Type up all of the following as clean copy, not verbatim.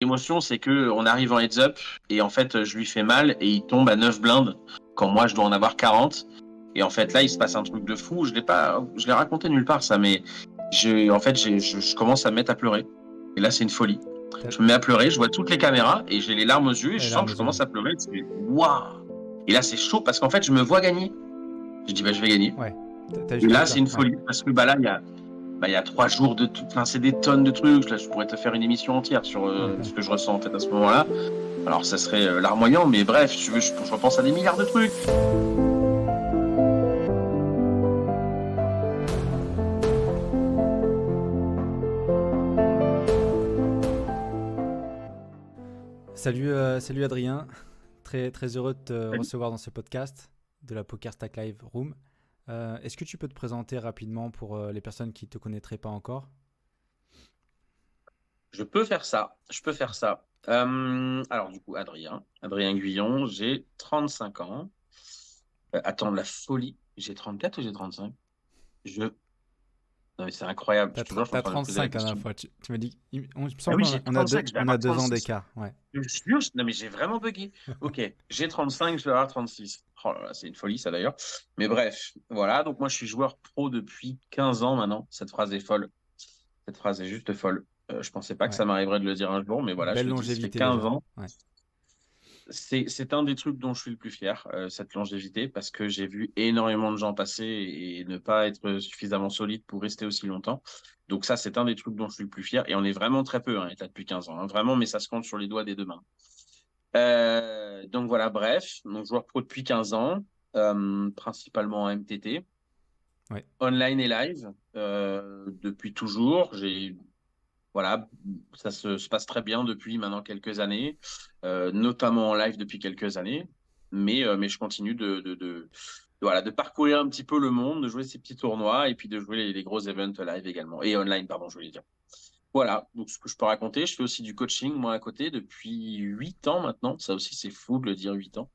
émotion, c'est que on arrive en heads up et en fait, je lui fais mal et il tombe à 9 blindes quand moi je dois en avoir 40. Et en fait, là, il se passe un truc de fou. Je l'ai raconté nulle part ça, mais je commence à me mettre à pleurer. Et là, c'est une folie. T'as Je me mets à pleurer, je vois toutes les caméras et j'ai les larmes aux yeux et je les sens larmes que aux je yeux. commence à pleurer. Et je dis, waouh! Et là, c'est chaud parce qu'en fait, je me vois gagner. Je dis, bah, je vais gagner. Ouais. T'as Et jusqu'à là, pleurer. c'est une Ouais. folie parce que bah, là, il y a 3 jours de tout. Enfin, c'est des tonnes de trucs. Là, je pourrais te faire une émission entière sur Ouais. ce que je ressens en fait à ce moment-là. Alors, ça serait larmoyant, mais bref, si tu veux, je repense à des milliards de trucs. Salut Adrien. Très, très heureux de te recevoir dans ce podcast de la Poker Stack Live Room. Est-ce que tu peux te présenter rapidement pour les personnes qui ne te connaîtraient pas encore? Je peux faire ça. Je peux faire ça. Alors, du coup, Adrien Guyon, j'ai 35 ans. Attends, la folie. J'ai 34 ou j'ai 35? Je... Non, mais c'est incroyable. Je te jure, je suis en T'as train de me poser la 35 la dernière question. fois. Tu m'as dit. Il me Ah semble oui, qu'on j'ai 35, je vais on a avoir 2 ans 36. d'écart. Ouais. Je jure, non, mais j'ai vraiment bugué. Ok, j'ai 35, je vais avoir 36. Oh là là, c'est une folie, ça d'ailleurs. Mais bref, voilà. Donc, moi, je suis joueur pro depuis 15 ans maintenant. Cette phrase est folle. Cette phrase est juste folle. Je pensais pas que Ouais. ça m'arriverait de le dire un jour, mais voilà, je Belle le dis, ça fait longévité 15 déjà. ans. Ouais. C'est un des trucs dont je suis le plus fier, cette longévité, parce que j'ai vu énormément de gens passer et ne pas être suffisamment solide pour rester aussi longtemps. Donc ça, c'est un des trucs dont je suis le plus fier. Et on est vraiment très peu, hein, là depuis 15 ans, hein, vraiment, mais ça se compte sur les doigts des deux mains. Donc voilà, bref, donc joueur pro depuis 15 ans, principalement en MTT, Ouais. online et live, depuis toujours. Voilà, se passe très bien depuis maintenant quelques années, notamment en live depuis quelques années. Mais je continue voilà, de parcourir un petit peu le monde, de jouer ces petits tournois et puis de jouer les gros events live également. Et online, pardon, je voulais dire. Voilà, donc ce que je peux raconter, je fais aussi du coaching, moi, à côté, depuis 8 ans maintenant. Ça aussi, c'est fou de le dire, 8 ans.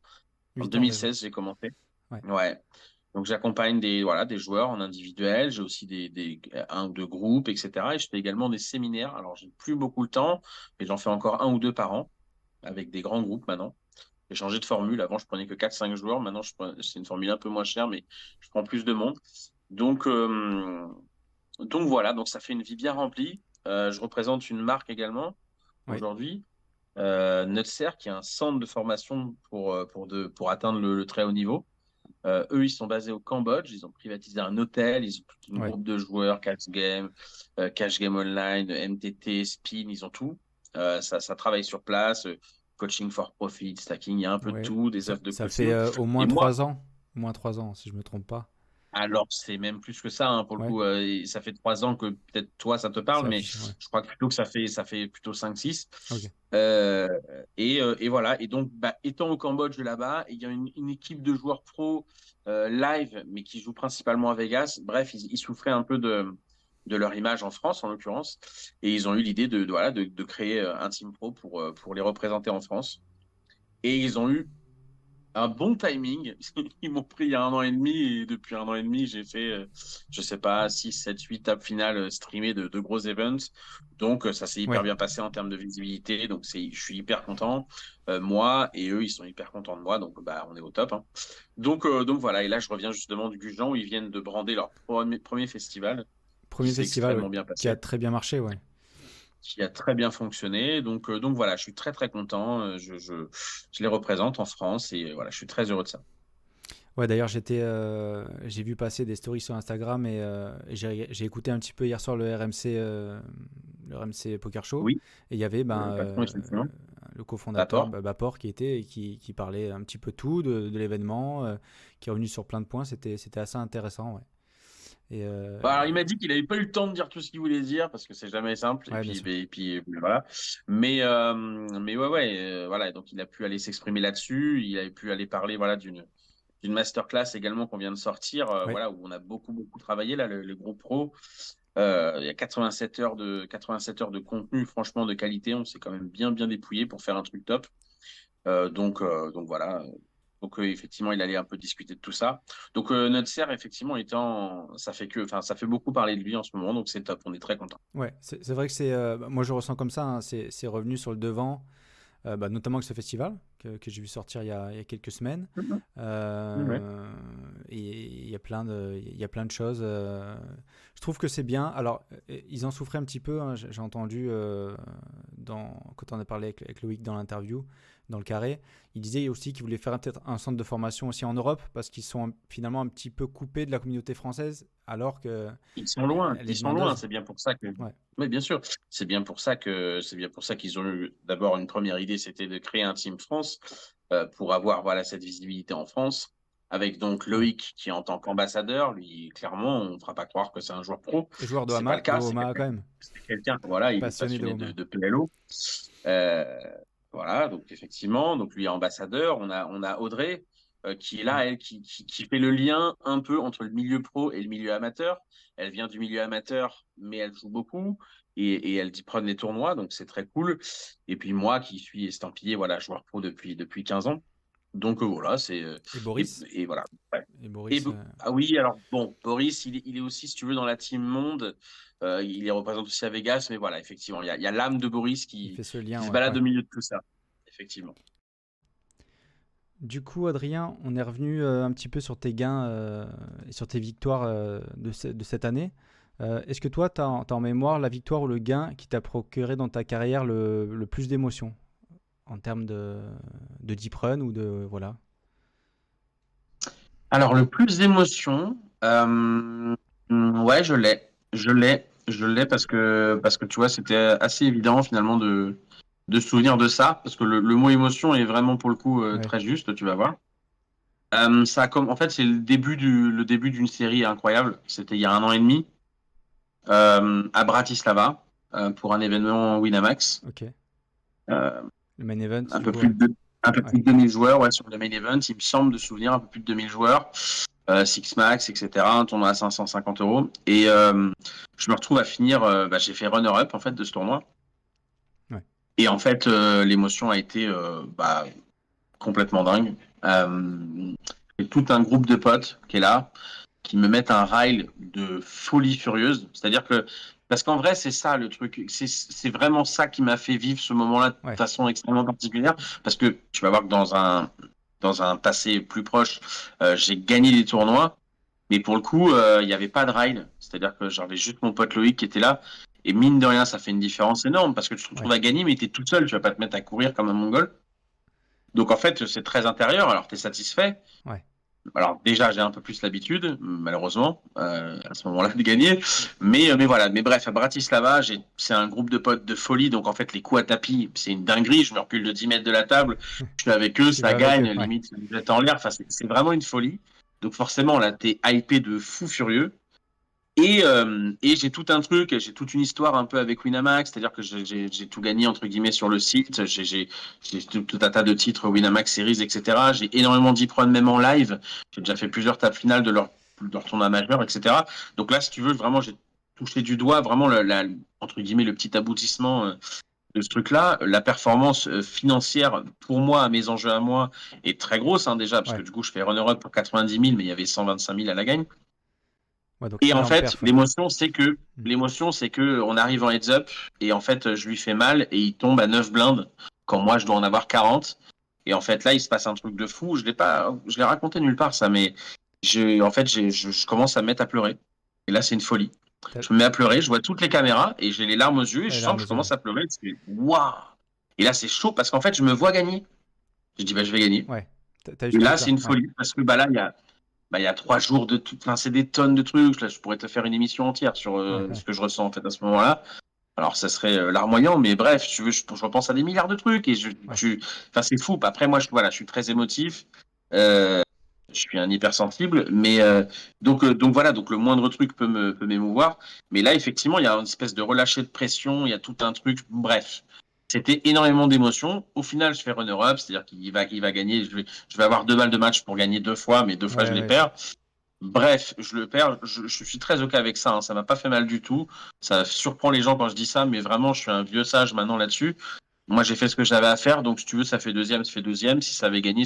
En 8 ans déjà. 2016, j'ai commencé. Ouais. Ouais. Donc j'accompagne des joueurs en individuel, j'ai aussi un ou deux groupes, etc. Et je fais également des séminaires. Alors j'ai plus beaucoup de temps, mais j'en fais encore un ou deux par an avec des grands groupes maintenant. J'ai changé de formule. Avant, je prenais que 4 5 joueurs. Maintenant, c'est une formule un peu moins chère, mais je prends plus de monde. Donc, euh, donc voilà, donc ça fait une vie bien remplie. Je représente une marque également Ouais. aujourd'hui, Nutser, qui est un centre de formation pour atteindre le très haut niveau. Eux, ils sont basés au Cambodge. Ils ont privatisé un hôtel. Ils ont tout un Ouais. groupe de joueurs, Cash Game Online, MTT, Spin. Ils ont tout. Ça travaille sur place. Coaching for profit, stacking. Il y a un peu de Ouais. tout, des offres de Ça fait coaching. au Et moins moi, 3 ans. Au moins 3 ans, si je me trompe pas. alors c'est même plus que ça, hein, pour le Ouais. coup. Ça fait 3 ans que peut-être toi, ça te C'est parle, mais affiché. Ouais. je crois que plutôt que ça fait plutôt 5 6. Ok. Euh, et voilà. Et donc, bah, étant au Cambodge là-bas, il y a une équipe de joueurs pro live, mais qui joue principalement à Vegas. Bref, ils souffraient un peu de leur image en France, en l'occurrence. Et ils ont eu l'idée voilà, de créer un team pro pour les représenter en France. Et ils ont eu un bon timing. Ils m'ont pris il y a 1 an et demi et depuis 1 an et demi, j'ai fait, je sais pas, 6 7 8 tables finales streamées de gros events. Donc, ça s'est hyper Ouais. bien passé en termes de visibilité. Donc, je suis hyper content. Moi et eux, ils sont hyper contents de moi. Donc, bah, on est au top, hein. Donc voilà. Et là, je reviens justement du Gujan où ils viennent de brander leur premier festival qui Premier s'est festival, ouais, extrêmement bien qui a passé, très bien marché, ouais. qui a très bien fonctionné. Donc voilà, je suis très très content. Je les représente en France et voilà, je suis très heureux de ça. Ouais, d'ailleurs, j'ai vu passer des stories sur Instagram et j'ai écouté un petit peu hier soir le RMC Poker Show. Oui, Et il y avait le patron, effectivement. le cofondateur, Rapport. Bapor, qui était et qui parlait un petit peu tout de l'événement, qui est revenu sur plein de points. C'était assez intéressant, ouais. Et Bah, alors, il m'a dit qu'il n'avait pas eu le temps de dire tout ce qu'il voulait dire parce que c'est jamais simple. ouais, bien sûr. Et puis voilà. Mais ouais, voilà. Donc, il a pu aller s'exprimer là-dessus. Il a pu aller parler, voilà, d'une masterclass également qu'on vient de sortir, Ouais. voilà, où on a beaucoup, beaucoup travaillé, là, le groupe pro. Il y a 87 heures de contenu, franchement, de qualité. On s'est quand même bien, bien dépouillé pour faire un truc top. Donc voilà. Donc effectivement, il allait un peu discuter de tout ça. Donc Nutzer, effectivement, ça fait beaucoup parler de lui en ce moment, donc c'est top. On est très content. Ouais, c'est vrai que moi je ressens comme ça, hein, c'est revenu sur le devant. Notamment avec ce festival que j'ai vu sortir il y a quelques semaines. Mhm. Ouais. Euh, et il y a plein de choses. Je trouve que c'est bien. Alors, ils en souffraient un petit peu, hein, j'ai entendu quand on a parlé avec Loïc dans l'interview, dans le carré. Il disait aussi qu'ils voulaient faire peut-être un centre de formation aussi en Europe parce qu'ils sont finalement un petit peu coupés de la communauté française alors que elle est Ils sont loin. demandeuse. C'est bien pour ça que, Ouais. oui, bien sûr, c'est bien pour ça qu'ils ont eu d'abord une première idée, c'était de créer un Team France pour avoir voilà cette visibilité en France. Avec donc Ouais. Loïc qui en tant qu'ambassadeur, lui clairement, on ne fera pas croire que c'est un joueur pro. Et joueur C'est pas le De cas. Homa quand même. C'est quelqu'un, voilà, il est Passionné de passionné Homa. de PLO. Euh, voilà, donc effectivement, donc lui est ambassadeur. On a Audrey qui est Mm. là, elle, qui fait le lien un peu entre le milieu pro et le milieu amateur. Elle vient du milieu amateur, mais elle joue beaucoup et elle dit prendre les tournois, donc c'est très cool. Et puis moi qui suis estampillé, voilà, joueur pro depuis 15 ans. Donc voilà, Et Boris. et voilà. Ouais. Et Boris, Ah oui, alors bon, Boris, il est aussi, si tu veux, dans la team Monde. Il les représente aussi à Vegas, mais voilà, effectivement, il y a l'âme de Boris il fait ce qui lien, se ouais. balade Ouais. au milieu de tout ça, effectivement. Du coup, Adrien, on est revenu un petit peu sur tes gains et sur tes victoires de cette année. Est-ce que toi, tu as, en mémoire la victoire ou le gain qui t'a procuré dans ta carrière le plus d'émotions en termes de deep run ou de... Voilà. Alors, le plus d'émotion, ouais, je l'ai parce que tu vois, c'était assez évident finalement de se souvenir de ça, parce que le mot émotion est vraiment pour le coup Ouais, très juste, tu vas voir. En fait, c'est le début d'une série incroyable. C'était il y a 1 an et demi à Bratislava pour un événement Winamax. ok. Euh, Le main event, un du peu coup, plus ouais. de, un peu Ouais, plus de 2000 joueurs ouais, sur le main event. Il me semble de souvenir un peu plus de 2000 joueurs, Six Max, etc. Un tournoi à 550 euros. Et je me retrouve à finir, j'ai fait runner-up en fait de ce tournoi. ouais, Et en fait, l'émotion a été complètement dingue. Et tout un groupe de potes qui est là, qui me mettent un rail de folie furieuse. C'est-à-dire que, parce qu'en vrai, c'est ça le truc. C'est vraiment ça qui m'a fait vivre ce moment-là de ouais. façon extrêmement particulière. Parce que tu vas voir que dans un passé plus proche, j'ai gagné des tournois. Mais pour le coup, il n'y avait pas de rail. C'est-à-dire que j'avais juste mon pote Loïc qui était là. Et mine de rien, ça fait une différence énorme parce que tu te retrouves Ouais, à gagner, mais tu es tout seul. Tu vas pas te mettre à courir comme un mongol. Donc en fait, c'est très intérieur. Alors tu es satisfait. ouais, Alors déjà, j'ai un peu plus l'habitude, malheureusement, à ce moment-là, de gagner. Mais voilà. Mais bref, à Bratislava, c'est un groupe de potes de folie. Donc en fait, les coups à tapis, c'est une dinguerie. Je me recule de 10 mètres de la table. Je suis avec eux, tu ça vas avec gagne. eux, ouais. Limite, je jette en l'air. Enfin, c'est vraiment une folie. Donc forcément, là, t'es hypé de fou furieux. Et j'ai tout un truc, j'ai toute une histoire un peu avec Winamax, c'est-à-dire que j'ai tout gagné entre guillemets sur le site, j'ai tout un tas de titres Winamax Series, etc. J'ai énormément d'e même en live, j'ai déjà fait plusieurs tables finales de leur tournoi majeur, etc. Donc là, si tu veux, vraiment, j'ai touché du doigt vraiment entre guillemets le petit aboutissement de ce truc-là. La performance financière pour moi, à mes enjeux à moi, est très grosse hein, déjà, parce que Ouais, du coup, je fais runner-up pour 90 000, mais il y avait 125 000 à la gagne. ouais, donc Et en énorme fait, perf, ouais. Mm. l'émotion, c'est que on arrive en heads up et en fait, je lui fais mal et il tombe à 9 blindes quand moi je dois en avoir 40. Et en fait, là, il se passe un truc de fou. Je l'ai raconté nulle part ça, mais en fait, je commence à me mettre à pleurer. Et là, c'est une folie. T'as Je me mets à pleurer, je vois toutes les caméras et j'ai les larmes aux yeux et t'as je les sens larmes que aux je yeux, ouais. commence à pleurer. C'est waouh. Et là, c'est chaud parce qu'en fait, je me vois gagner. Je dis, bah, je vais gagner. Ouais, t'as eu Et ce là, c'est truc-là, une ouais. folie parce que là, il y a 3 jours de tout, enfin, c'est des tonnes de trucs. Là, je pourrais te faire une émission entière sur Ouais, ce ouais, que je ressens en fait à ce moment-là. Alors, ça serait larmoyant, mais bref, tu veux, je repense à des milliards de trucs et ouais. enfin, c'est fou. Après, moi, voilà, je suis très émotif. Euh, je suis un hypersensible, mais donc voilà, donc le moindre truc peut m'émouvoir. Mais là, effectivement, il y a une espèce de relâché de pression, il y a tout un truc. Bref, c'était énormément d'émotions. Au final, je fais runner-up, c'est-à-dire il va gagner. Je vais avoir 2 balles de match pour gagner 2 fois, mais 2 fois je Ouais, les ouais, perds. Bref, je le perds. Je suis très ok avec ça. Hein. Ça m'a pas fait mal du tout. Ça surprend les gens quand je dis ça, mais vraiment, je suis un vieux sage maintenant là-dessus. Moi, j'ai fait ce que j'avais à faire. Donc, si tu veux, ça fait deuxième. Si ça avait gagné,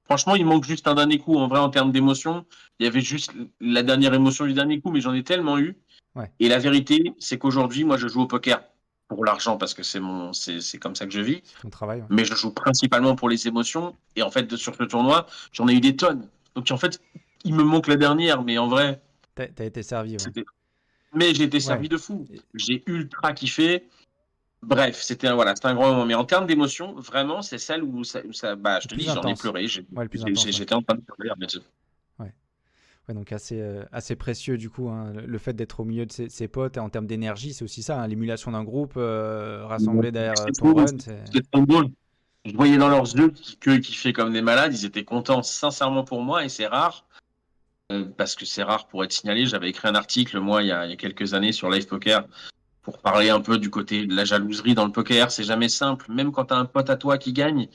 Franchement, il manque juste un dernier coup. En vrai, en termes d'émotion, il y avait juste la dernière émotion du dernier coup, mais j'en ai tellement eu. Ouais, Et la vérité, c'est qu'aujourd'hui, moi, je joue au poker pour l'argent parce que c'est comme ça que je vis. c'est ton travail. Ouais. Mais je joue principalement pour les émotions. Et en fait, sur ce tournoi, j'en ai eu des tonnes. Donc, en fait, il me manque la dernière, mais en vrai, T'as été servi, ouais. c'était. Mais j'ai été Ouais. servi de fou. J'ai ultra kiffé. Bref, c'était un grand moment. Mais en termes d'émotion, vraiment, c'est celle bah, je Le te dis, plus j'en ai intense. pleuré. Ouais, le plus intense, ouais. J'étais en train de pleurer. Ouais. Ouais, donc assez précieux du coup, hein, le fait d'être au milieu de ses potes et en termes d'énergie, c'est aussi ça, hein, l'émulation d'un groupe, rassemblé derrière C'est ton trop, run, c'est... c'est trop drôle. Je voyais dans leurs yeux qu'eux kiffaient comme des malades. Ils étaient contents sincèrement pour moi et c'est rare. Parce que c'est rare pour être signalé. J'avais écrit un article, moi, il y a quelques années sur Live Poker pour parler un peu du côté de la jalouserie dans le poker. C'est jamais simple. Même quand tu as un pote à toi qui gagne,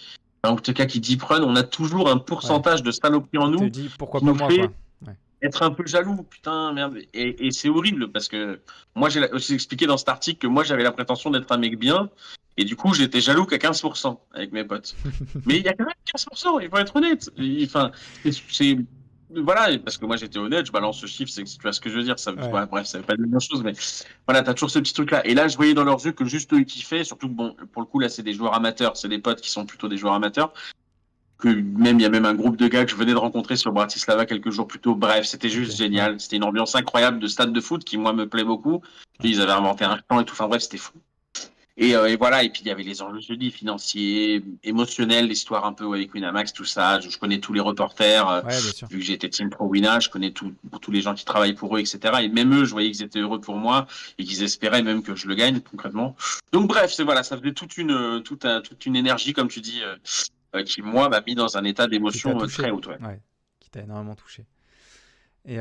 en tout cas qui deep run, on a toujours un Ouais, pourcentage de saloperie en qui te nous dit pourquoi qui pas nous moi, fait quoi. Ouais, être un peu jaloux. Putain, merde. Et c'est horrible parce que moi, j'ai aussi expliqué dans cet article que moi, j'avais la prétention d'être un mec bien. Et du coup, j'étais jaloux qu'à 15% avec mes potes. Mais il y a quand même 15%, il faut être honnête. Enfin, voilà, parce que moi j'étais honnête, je balance ce chiffre, tu vois ce que je veux dire. ouais, Ouais, bref, ça veut pas dire la même chose, mais voilà, t'as toujours ce petit truc-là. Et là, je voyais dans leurs yeux que juste eux ils kiffaient, surtout que bon, pour le coup, là, c'est des joueurs amateurs, c'est des potes qui sont plutôt des joueurs amateurs. Que même, il y a même un groupe de gars que je venais de rencontrer sur Bratislava quelques jours plus tôt. Bref, c'était ok, juste ouais, génial. C'était une ambiance incroyable de stade de foot qui, moi, me plaît beaucoup. ouais, Ils avaient inventé un camp et tout. Enfin, bref, c'était fou. Et voilà, et puis il y avait les enjeux, je dis, financiers, émotionnels, l'histoire un peu avec Winamax, tout ça. Je connais tous les reporters, ouais, bien sûr. vu que j'ai été Team Pro Wina, je connais tous les gens qui travaillent pour eux, etc. Et même eux, je voyais qu'ils étaient heureux pour moi et qu'ils espéraient même que je le gagne concrètement. Donc bref, voilà, ça faisait toute une énergie, comme tu dis, qui moi m'a mis dans un état Qui t'a d'émotion très touché, haute. Ouais. ouais, qui t'a énormément touché. Et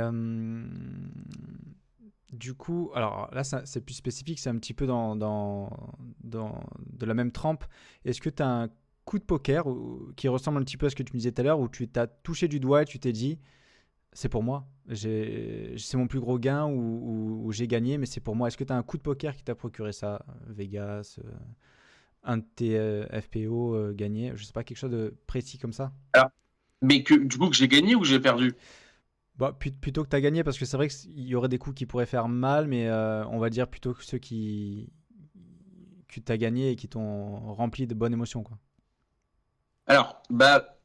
du coup, alors là, c'est plus spécifique, c'est un petit peu dans de la même trempe. Est-ce que tu as un coup de poker qui ressemble un petit peu à ce que tu me disais tout à l'heure, où tu t'as touché du doigt et tu t'es dit, c'est pour moi, c'est mon plus gros gain où j'ai gagné, mais c'est pour moi. Est-ce que tu as un coup de poker qui t'a procuré ça? Vegas, un de tes FPO gagné, je sais pas, quelque chose de précis comme ça? Alors, mais du coup que j'ai gagné ou j'ai perdu? Bah, plutôt que tu as gagné, parce que c'est vrai qu'il y aurait des coups qui pourraient faire mal, mais on va dire plutôt que ceux que tu as gagné et qui t'ont rempli de bonnes émotions, quoi. Alors, bah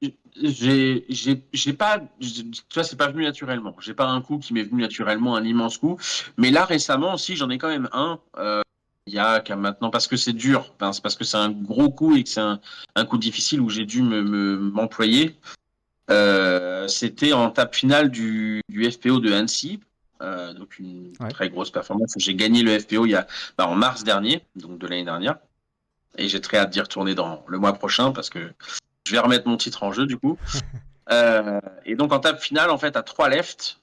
j'ai pas, tu vois, c'est pas venu naturellement. J'ai pas un coup qui m'est venu naturellement, un immense coup. Mais là, récemment aussi, j'en ai quand même un. Il y a qu'à maintenant, parce que c'est dur, enfin, c'est parce que c'est un gros coup et que c'est un coup difficile où j'ai dû m'employer. C'était en tape finale du FPO de Annecy. Donc une Ouais, très grosse performance. J'ai gagné le FPO en mars dernier, donc de l'année dernière. Et j'ai très hâte d'y retourner dans le mois prochain parce que je vais remettre mon titre en jeu du coup. Et donc en table finale, en fait, à 3 left,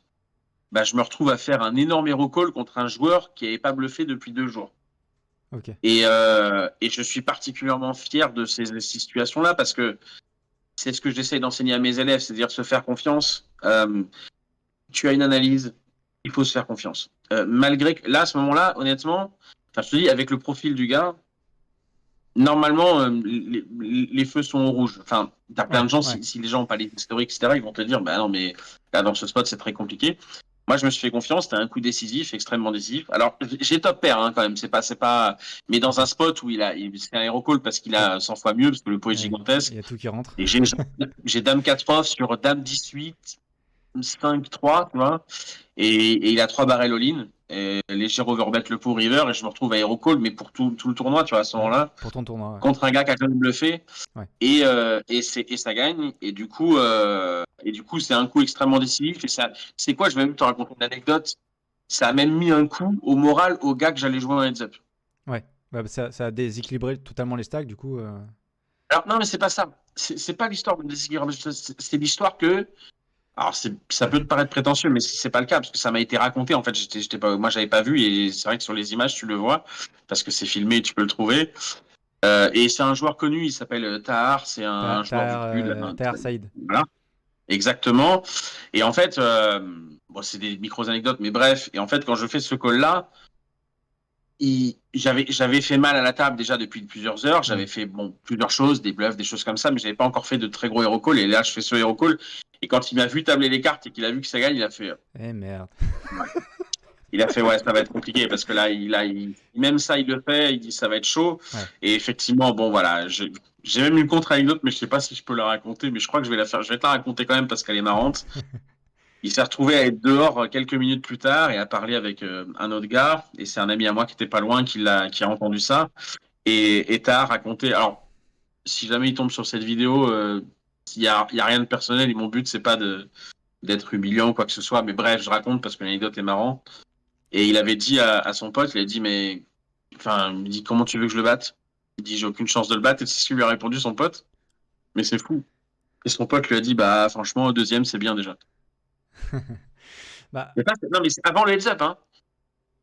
bah, je me retrouve à faire un énorme hero call contre un joueur qui n'avait pas bluffé depuis 2 jours. ok. Et je suis particulièrement fier de ces situations-là parce que c'est ce que j'essaye d'enseigner à mes élèves, c'est-à-dire se faire confiance. Tu as une analyse, il faut se faire confiance. Malgré que là, à ce moment-là, honnêtement, enfin, je te dis, avec le profil du gars, normalement, les feux sont au rouge. Enfin, t'as plein Ouais, de gens, ouais, si les gens ont pas les historiques, etc., ils vont te dire, bah non, mais là, dans ce spot, c'est très compliqué. Moi, je me suis fait confiance. C'était un coup décisif, extrêmement décisif. Alors, j'ai top pair, hein, quand même. C'est pas, mais dans un ok. spot où c'est un hero call parce qu'il Il a 100 fois mieux, parce que le pot est y gigantesque. a tout qui rentre. Et j'ai dame 4 off sur dame 18, 5-3, tu vois. Et il a 3 barrels all-in. Léger overbet le pour river. Et je me retrouve à hero call, mais pour tout le tournoi, tu vois, à ce Ouais, moment-là pour ton tournoi, ouais. contre un gars qui a quand même bluffé Ouais, et ça gagne et du coup c'est un coup extrêmement décisif et ça c'est quoi, je vais même te raconter une anecdote, ça a même mis un coup au moral au gars que j'allais jouer en heads up. ouais. Bah, ça a déséquilibré totalement les stacks, du coup. Alors non, mais c'est pas ça, c'est pas l'histoire de déséquilibre, c'est l'histoire que alors ça peut te paraître prétentieux mais c'est pas le cas parce que ça m'a été raconté, en fait j'étais pas, moi j'avais pas vu et c'est vrai que sur les images tu le vois parce que c'est filmé et tu peux le trouver. Et c'est un joueur connu, il s'appelle Tahar, c'est un joueur du cul là, Tahar Saïd. voilà. Exactement. Et en fait, bon, c'est des micros anecdotes, mais bref. Et en fait, quand je fais ce call-là, j'avais fait mal à la table déjà depuis plusieurs heures. J'avais fait plusieurs choses, des bluffs, des choses comme ça, mais j'avais pas encore fait de très gros hero call. Et là, je fais ce hero call. Et quand il m'a vu tabler les cartes et qu'il a vu que ça gagne, il a fait. Merde. Ouais. Il a fait ouais, ça va être compliqué parce que là, même ça, il le fait. Il dit ça va être chaud. Ouais. Et effectivement, bon voilà, j'ai même une contre-anecdote, mais je sais pas si je peux la raconter. Mais je crois que je vais la faire. Je vais te la raconter quand même parce qu'elle est marrante. Il s'est retrouvé à être dehors quelques minutes plus tard et à parler avec un autre gars. Et c'est un ami à moi qui était pas loin qui a entendu ça. Et t'as raconté. Alors, si jamais il tombe sur cette vidéo, il y a rien de personnel. Et mon but, c'est pas d'être humiliant ou quoi que ce soit. Mais bref, je raconte parce que l'anecdote est marrante. Et il avait dit à son pote, il a dit, mais. Enfin, il me dit, comment tu veux que je le batte? Il dit, j'ai aucune chance de le battre. Et c'est ce qu'il lui a répondu, son pote. Mais c'est fou. Et son pote lui a dit, bah, franchement, au deuxième, c'est bien déjà. Bah, Non, mais c'est avant le heads up, hein.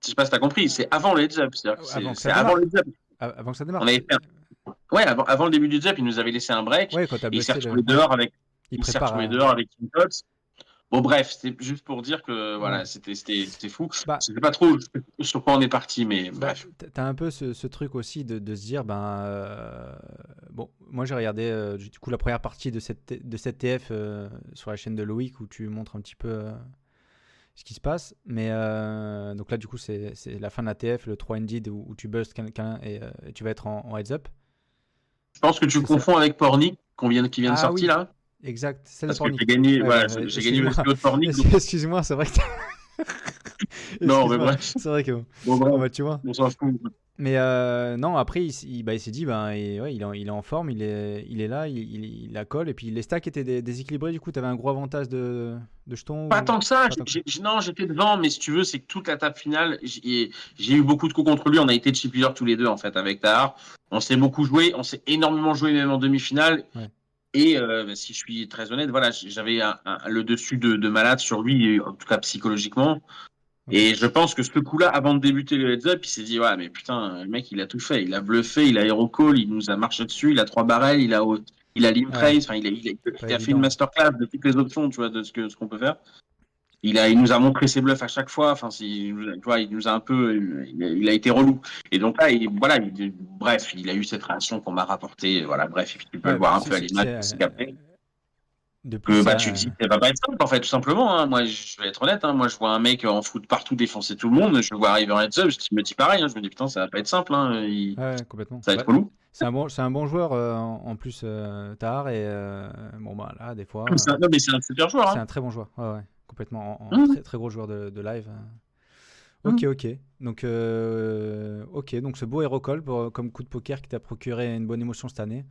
Je sais pas si t'as compris, c'est avant le heads up. avant que C'est ça avant démarre. le heads up. Avant que ça démarre. On avait fait Ouais, avant le début du heads up, il nous avait laissé un break. Ouais, quand t'as Et il s'est busté retrouvé dehors avec. Il Il s'est prépare. retrouvé dehors avec une pote. Bon, bref, c'est juste pour dire que voilà, Ouais. c'était fou. Bah, Je sais pas trop sur quoi on est parti, mais bref. t'as un peu ce truc aussi de se dire, bon, moi j'ai regardé du coup la première partie de cette TF sur la chaîne de Loïc où tu montres un petit peu ce qui se passe. Mais donc là, du coup, c'est la fin de la TF, le 3 ended où tu bustes quelqu'un et tu vas être en heads up. Je pense que tu C'est ça. confonds avec Pornic qui vient de Ah sortir oui, là. exact, c'est le Parce que Pornic. j'ai gagné, Ouais, voilà, bah, j'ai gagné le excuse-moi. SPO de Pornic. Donc... Excuse-moi, c'est vrai que Non, mais excuse-moi, bref. c'est vrai que Bon, oh, bref, bah, tu vois. on s'en fout. Mais non, après, il s'est dit, ouais, il est en forme, il est là, il la colle. Et puis les stacks étaient déséquilibrés, du coup, tu avais un gros avantage de jetons Pas tant que ça. pas tant que ça. Non, j'étais devant, mais si tu veux, c'est que toute la table finale, j'ai eu beaucoup de coups contre lui. On a été chip leader tous les deux, en fait, avec Tahar. On s'est beaucoup joué, on s'est énormément joué, même en demi-finale. Ouais. Et si je suis très honnête, voilà, j'avais le dessus de malade sur lui, en tout cas psychologiquement. Ok. Et je pense que ce coup-là, avant de débuter le heads-up, il s'est dit, ouais, mais putain, le mec, il a tout fait. Il a bluffé, il a hero call, il nous a marché dessus, il a 3 barrels, il a limp Ouais, raise, enfin, pas il a fait une évident. masterclass de toutes les options, tu vois, de ce qu'on peut faire. Il nous a montré ses bluffs à chaque fois. Enfin, tu vois, il nous a un peu, il a été relou. Et donc là, voilà, bref, il a eu cette réaction qu'on m'a rapportée. Voilà, bref, et puis tu peux le Ouais, voir bah, un peu à l'image qu'après. de plus, Que bah tu te dis, ça va pas être simple en fait, tout simplement. Hein. Moi, je vais être honnête. Hein. Moi, je vois un mec en foot partout défoncer tout le monde. Je le vois arriver en heads up. Je me dis pareil. Hein. Je me dis putain, ça va pas être simple. Hein. ouais, complètement. Ça va Bah, être relou. c'est un bon joueur en plus, Tahar. Et bon, bah là, des fois, Non, mais c'est un super joueur. c'est Hein. un très bon joueur. Ouais, ouais, complètement. Mmh. Très, très gros joueur de live. Ok, Mmh. ok. Donc ce beau hero call comme coup de poker qui t'a procuré une bonne émotion cette année.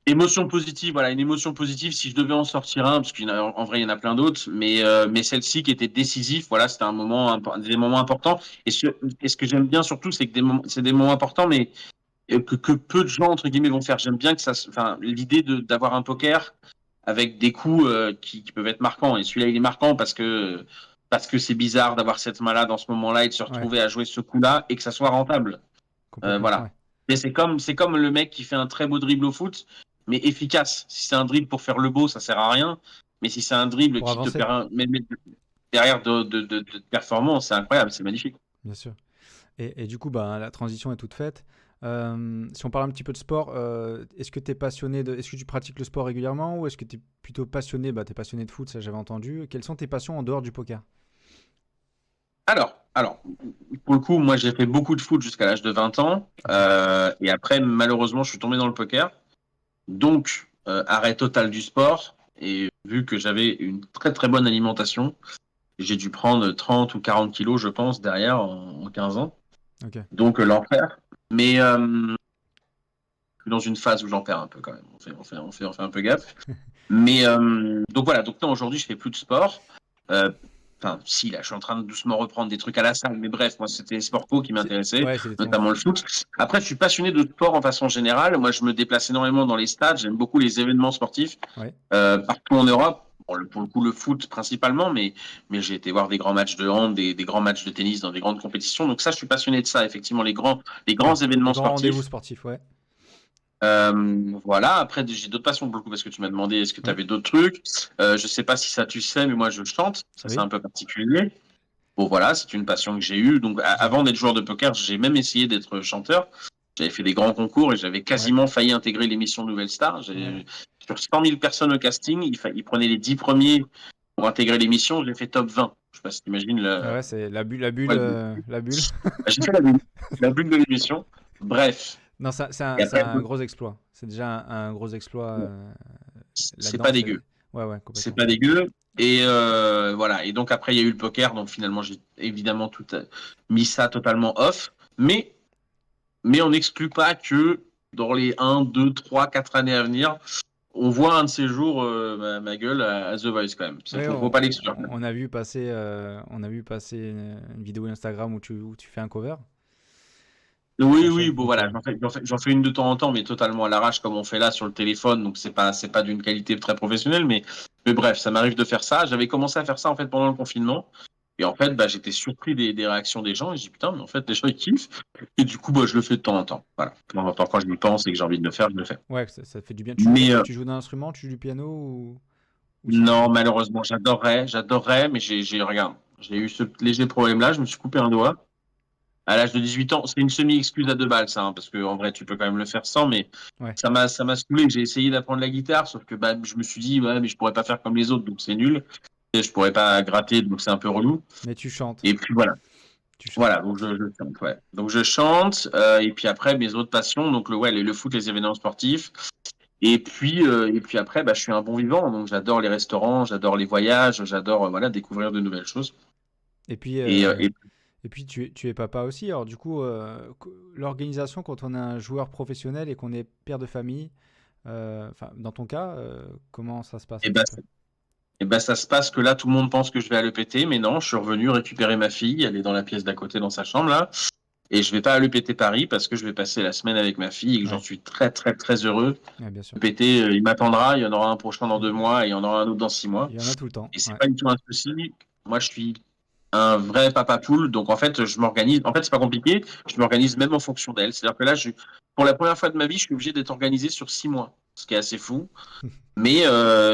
Émotion positive, voilà, une émotion positive. Si je devais en sortir un, parce qu'en vrai, il y en a plein d'autres, mais celle-ci qui était décisive, voilà, c'était des moments importants. Et ce que j'aime bien surtout, c'est que c'est des moments importants, mais que peu de gens, entre guillemets, vont faire. J'aime bien que enfin, l'idée d'avoir un poker avec des coups qui peuvent être marquants. Et celui-là, il est marquant parce que c'est bizarre d'avoir cette main-là dans ce moment-là et de se Ouais, retrouver à jouer ce coup-là et que ça soit rentable. complètement. Ouais. Voilà. Mais c'est comme le mec qui fait un très beau dribble au foot, mais efficace. Si c'est un dribble pour faire le beau, ça sert à rien. Mais si c'est un dribble Pour qui te avancer, permet derrière de performance, c'est incroyable, c'est magnifique. bien sûr. Et du coup, bah, la transition est toute faite. Si on parle un petit peu de sport, est-ce que tu es passionné est-ce que tu pratiques le sport régulièrement ou est-ce que tu es plutôt passionné, tu es passionné de foot, ça j'avais entendu. Quelles sont tes passions en dehors du poker? Alors, pour le coup, moi j'ai fait beaucoup de foot jusqu'à l'âge de 20 ans. Ok. Et après, malheureusement, je suis tombé dans le poker. Donc, arrêt total du sport. Et vu que j'avais une très très bonne alimentation, j'ai dû prendre 30 ou 40 kilos, je pense, derrière en 15 ans. Ok. Donc, l'enfer. Mais je suis dans une phase où j'en perds un peu quand même. On fait un peu gaffe. Mais donc voilà, donc non, aujourd'hui, je fais plus de sport. Enfin, si, là, je suis en train de doucement reprendre des trucs à la salle, mais bref, moi, c'était les sports co qui m'intéressaient, Ouais, c'est des tournois. notamment le foot. Après, je suis passionné de sport en façon générale. Moi, je me déplace énormément dans les stades. J'aime beaucoup les événements sportifs Ouais. partout en Europe. Bon, pour le coup, le foot principalement, mais j'ai été voir des grands matchs de hand, des grands matchs de tennis dans des grandes compétitions. Donc ça, je suis passionné de ça, effectivement, les grands Ouais. Les événements grands rendez-vous sportifs. sportifs, ouais. Voilà, après j'ai d'autres passions pour le coup parce que tu m'as demandé est-ce que tu Oui. avais d'autres trucs. Je sais pas si ça tu sais, mais moi je chante, ça c'est Oui. un peu particulier. Bon, voilà, c'est une passion que j'ai eue. Donc, avant d'être joueur de poker, j'ai même essayé d'être chanteur. J'avais fait des grands concours et j'avais Ouais, quasiment failli intégrer l'émission Nouvelle Star. ouais. Sur 100 000 personnes au casting, il prenait les 10 premiers pour intégrer l'émission. J'ai fait top 20. Je sais pas si t'imagines Ah le. ouais, c'est Ouais, la bulle. j'ai fait la bulle de l'émission. Bref. Non, Et c'est après, un gros exploit. C'est déjà un gros exploit c'est là-dedans. pas dégueu. Ouais, ouais, C'est complètement. pas dégueu. Et voilà. Et donc après, il y a eu le poker. Donc finalement, j'ai évidemment mis ça totalement off. Mais on n'exclut pas que dans les 1, 2, 3, 4 années à venir, on voit un de ces jours ma gueule à The Voice quand même. Ouais, Faut pas l'exclure. on a vu passer une vidéo Instagram où tu fais un cover. Oui, Prochaine. oui, bon Donc, voilà, j'en fais une de temps en temps, mais totalement à l'arrache comme on fait là sur le téléphone, donc c'est pas d'une qualité très professionnelle, mais bref, ça m'arrive de faire ça. J'avais commencé à faire ça en fait pendant le confinement, et en fait, bah, j'étais surpris des réactions des gens, et j'ai dit putain, mais en fait, les gens ils kiffent, et du coup, bah, je le fais de temps en temps. Voilà, de temps en temps, quand je y pense et que j'ai envie de le faire, je le fais. ouais, ça fait du bien. Mais Tu joues d'un instrument, tu joues du piano ou c'est non, malheureusement, j'adorerais, mais regarde, j'ai eu ce léger problème-là, je me suis coupé un doigt. À l'âge de 18 ans, c'est une semi-excuse à 2 balles, ça, hein, parce que en vrai, tu peux quand même le faire sans, mais ouais, ça m'a saoulé. J'ai essayé d'apprendre la guitare, sauf que bah, je me suis dit, ouais, mais je pourrais pas faire comme les autres, donc c'est nul. Et je pourrais pas gratter, donc c'est un peu relou. mais tu chantes. Et puis voilà, Tu chantes. voilà, donc je chante, ouais. Donc je chante, et puis après mes autres passions, donc le foot, les événements sportifs. Et puis après, bah, je suis un bon vivant, donc j'adore les restaurants, j'adore les voyages, j'adore voilà découvrir de nouvelles choses. Et puis, Et, euh, et et puis tu es papa aussi. Alors du coup, l'organisation quand on est un joueur professionnel et qu'on est père de famille, enfin dans ton cas, comment ça se passe et un bah, petit peu? Et ben ça se passe que là, tout le monde pense que je vais à l'EPT, mais non, je suis revenu récupérer ma fille. Elle est dans la pièce d'à côté, dans sa chambre là, et je vais pas à l'EPT Paris parce que je vais passer la semaine avec ma fille et que j'en Ouais, suis très très très heureux. ouais, bien sûr. L'EPT, il m'attendra. Il y en aura un prochain dans Il 2 mois et il y en aura un autre dans 6 mois. il y en a tout le temps. Et c'est Ouais, pas du tout un souci. Moi, je suis un vrai papa poule, donc en fait, je m'organise. En fait, c'est pas compliqué. Je m'organise même en fonction d'elle. C'est-à-dire que là, pour la première fois de ma vie, je suis obligé d'être organisé sur 6 mois, ce qui est assez fou. Mais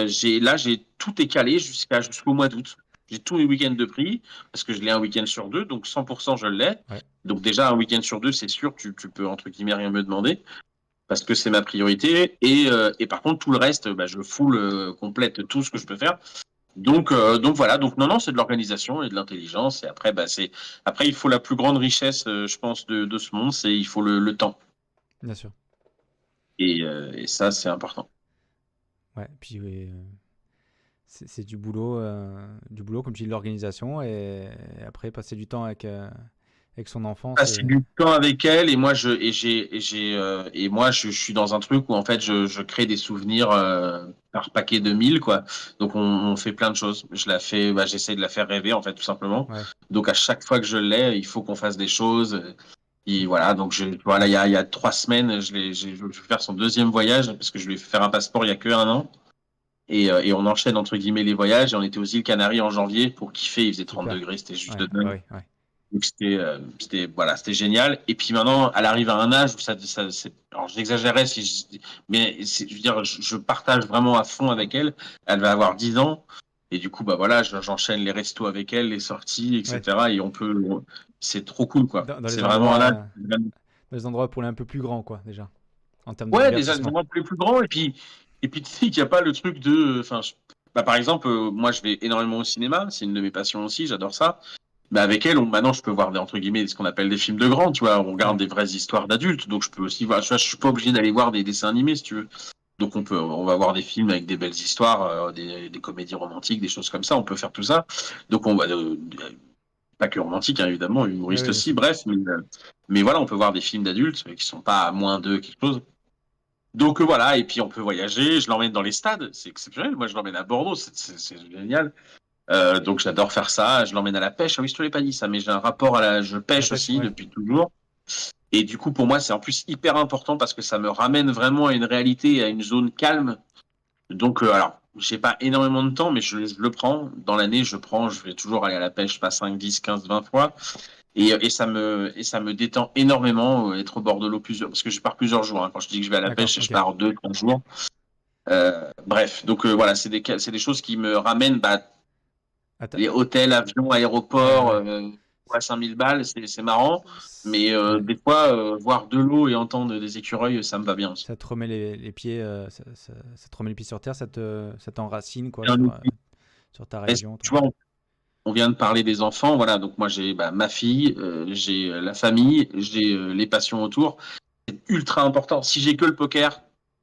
j'ai tout est calé jusqu'au mois d'août. J'ai tous les week-ends de prix parce que je l'ai un week-end sur deux, donc 100% je l'ai. ouais, Donc déjà un week-end sur deux, c'est sûr, tu peux entre guillemets rien me demander parce que c'est ma priorité. Et par contre tout le reste, bah, je full complète tout ce que je peux faire. Donc voilà. Donc non, c'est de l'organisation et de l'intelligence. Et après, bah après il faut la plus grande richesse, je pense, de ce monde, c'est il faut le temps. bien sûr. Et ça c'est important. Ouais, puis oui, c'est du boulot comme tu dis, de l'organisation et après passer du temps avec son enfant, Passer c'est du temps avec elle et moi je suis dans un truc où en fait je crée des souvenirs par paquet de 1000 quoi. Donc on fait plein de choses. J'essaie de la faire rêver en fait tout simplement. ouais, Donc à chaque fois que je l'ai, il faut qu'on fasse des choses. Et voilà, donc voilà, il y a 3 semaines, je vais faire son deuxième voyage parce que je lui ai fait faire un passeport il y a que un an. Et on enchaîne entre guillemets les voyages. Et on était aux îles Canaries en janvier pour kiffer. Il faisait 30 super. degrés, c'était juste Ouais, de bah dingue. oui, ouais. Donc voilà, c'était génial. Et puis maintenant, elle arrive à un âge où alors j'exagérais mais je veux dire, je partage vraiment à fond avec elle. Elle va avoir 10 ans. Et du coup, bah voilà, j'enchaîne les restos avec elle, les sorties, Ouais, etc. Et c'est trop cool, quoi. dans C'est vraiment un âge. dans les endroits pour les un peu plus grands, quoi, déjà, en termes de Ouais, déjà, les divertissement. endroits les plus grands. Et puis tu sais qu'il n'y a pas le truc enfin, bah, par exemple, moi, je vais énormément au cinéma. C'est une de mes passions aussi. J'adore ça. Mais avec elle, maintenant, je peux voir entre guillemets ce qu'on appelle des films de grands, tu vois. On regarde Ouais, des vraies histoires d'adultes, donc je peux aussi voir. Tu vois, je suis pas obligé d'aller voir des dessins animés, si tu veux. Donc on va voir des films avec des belles histoires, des comédies romantiques, des choses comme ça. On peut faire tout ça. Donc on va pas que romantique, hein, évidemment, ouais, humoriste ouais, bien aussi. sûr. Bref, mais voilà, on peut voir des films d'adultes qui sont pas à moins de quelque chose. Donc voilà, et puis on peut voyager. Je l'emmène dans les stades, c'est exceptionnel. Moi, je l'emmène à Bordeaux, c'est génial. Donc j'adore faire ça. Je l'emmène à la pêche. Ah oui, je te l'ai pas dit ça, mais j'ai un rapport à je La pêche pêche, aussi ouais. depuis toujours. Et du coup, pour moi, c'est en plus hyper important parce que ça me ramène vraiment à une réalité, à une zone calme. Donc, alors, j'ai pas énormément de temps, mais je le prends. Dans l'année, je vais toujours aller à la pêche, pas 5, 10, 15, 20 fois. Et ça me détend énormément, être au bord de l'eau parce que je pars plusieurs jours, hein. Quand je dis que je vais à la D'accord, pêche, je ok. pars 2, 3 jours. Bref, donc voilà, c'est des choses qui me ramènent, bah, Attends, Les hôtels, avions, ouais, aéroports, ouais. à 5000 balles, c'est marrant. Mais Ouais. des fois, voir de l'eau et entendre des écureuils, ça me va bien aussi. Ça te remet les pieds, ça te remet les pieds sur terre, ça t'enracine quoi Et un sur ta est-ce- région. tu vois, on vient de parler des enfants, voilà. Donc moi, j'ai ma fille, j'ai la famille, j'ai les passions autour. C'est ultra important. Si j'ai que le poker,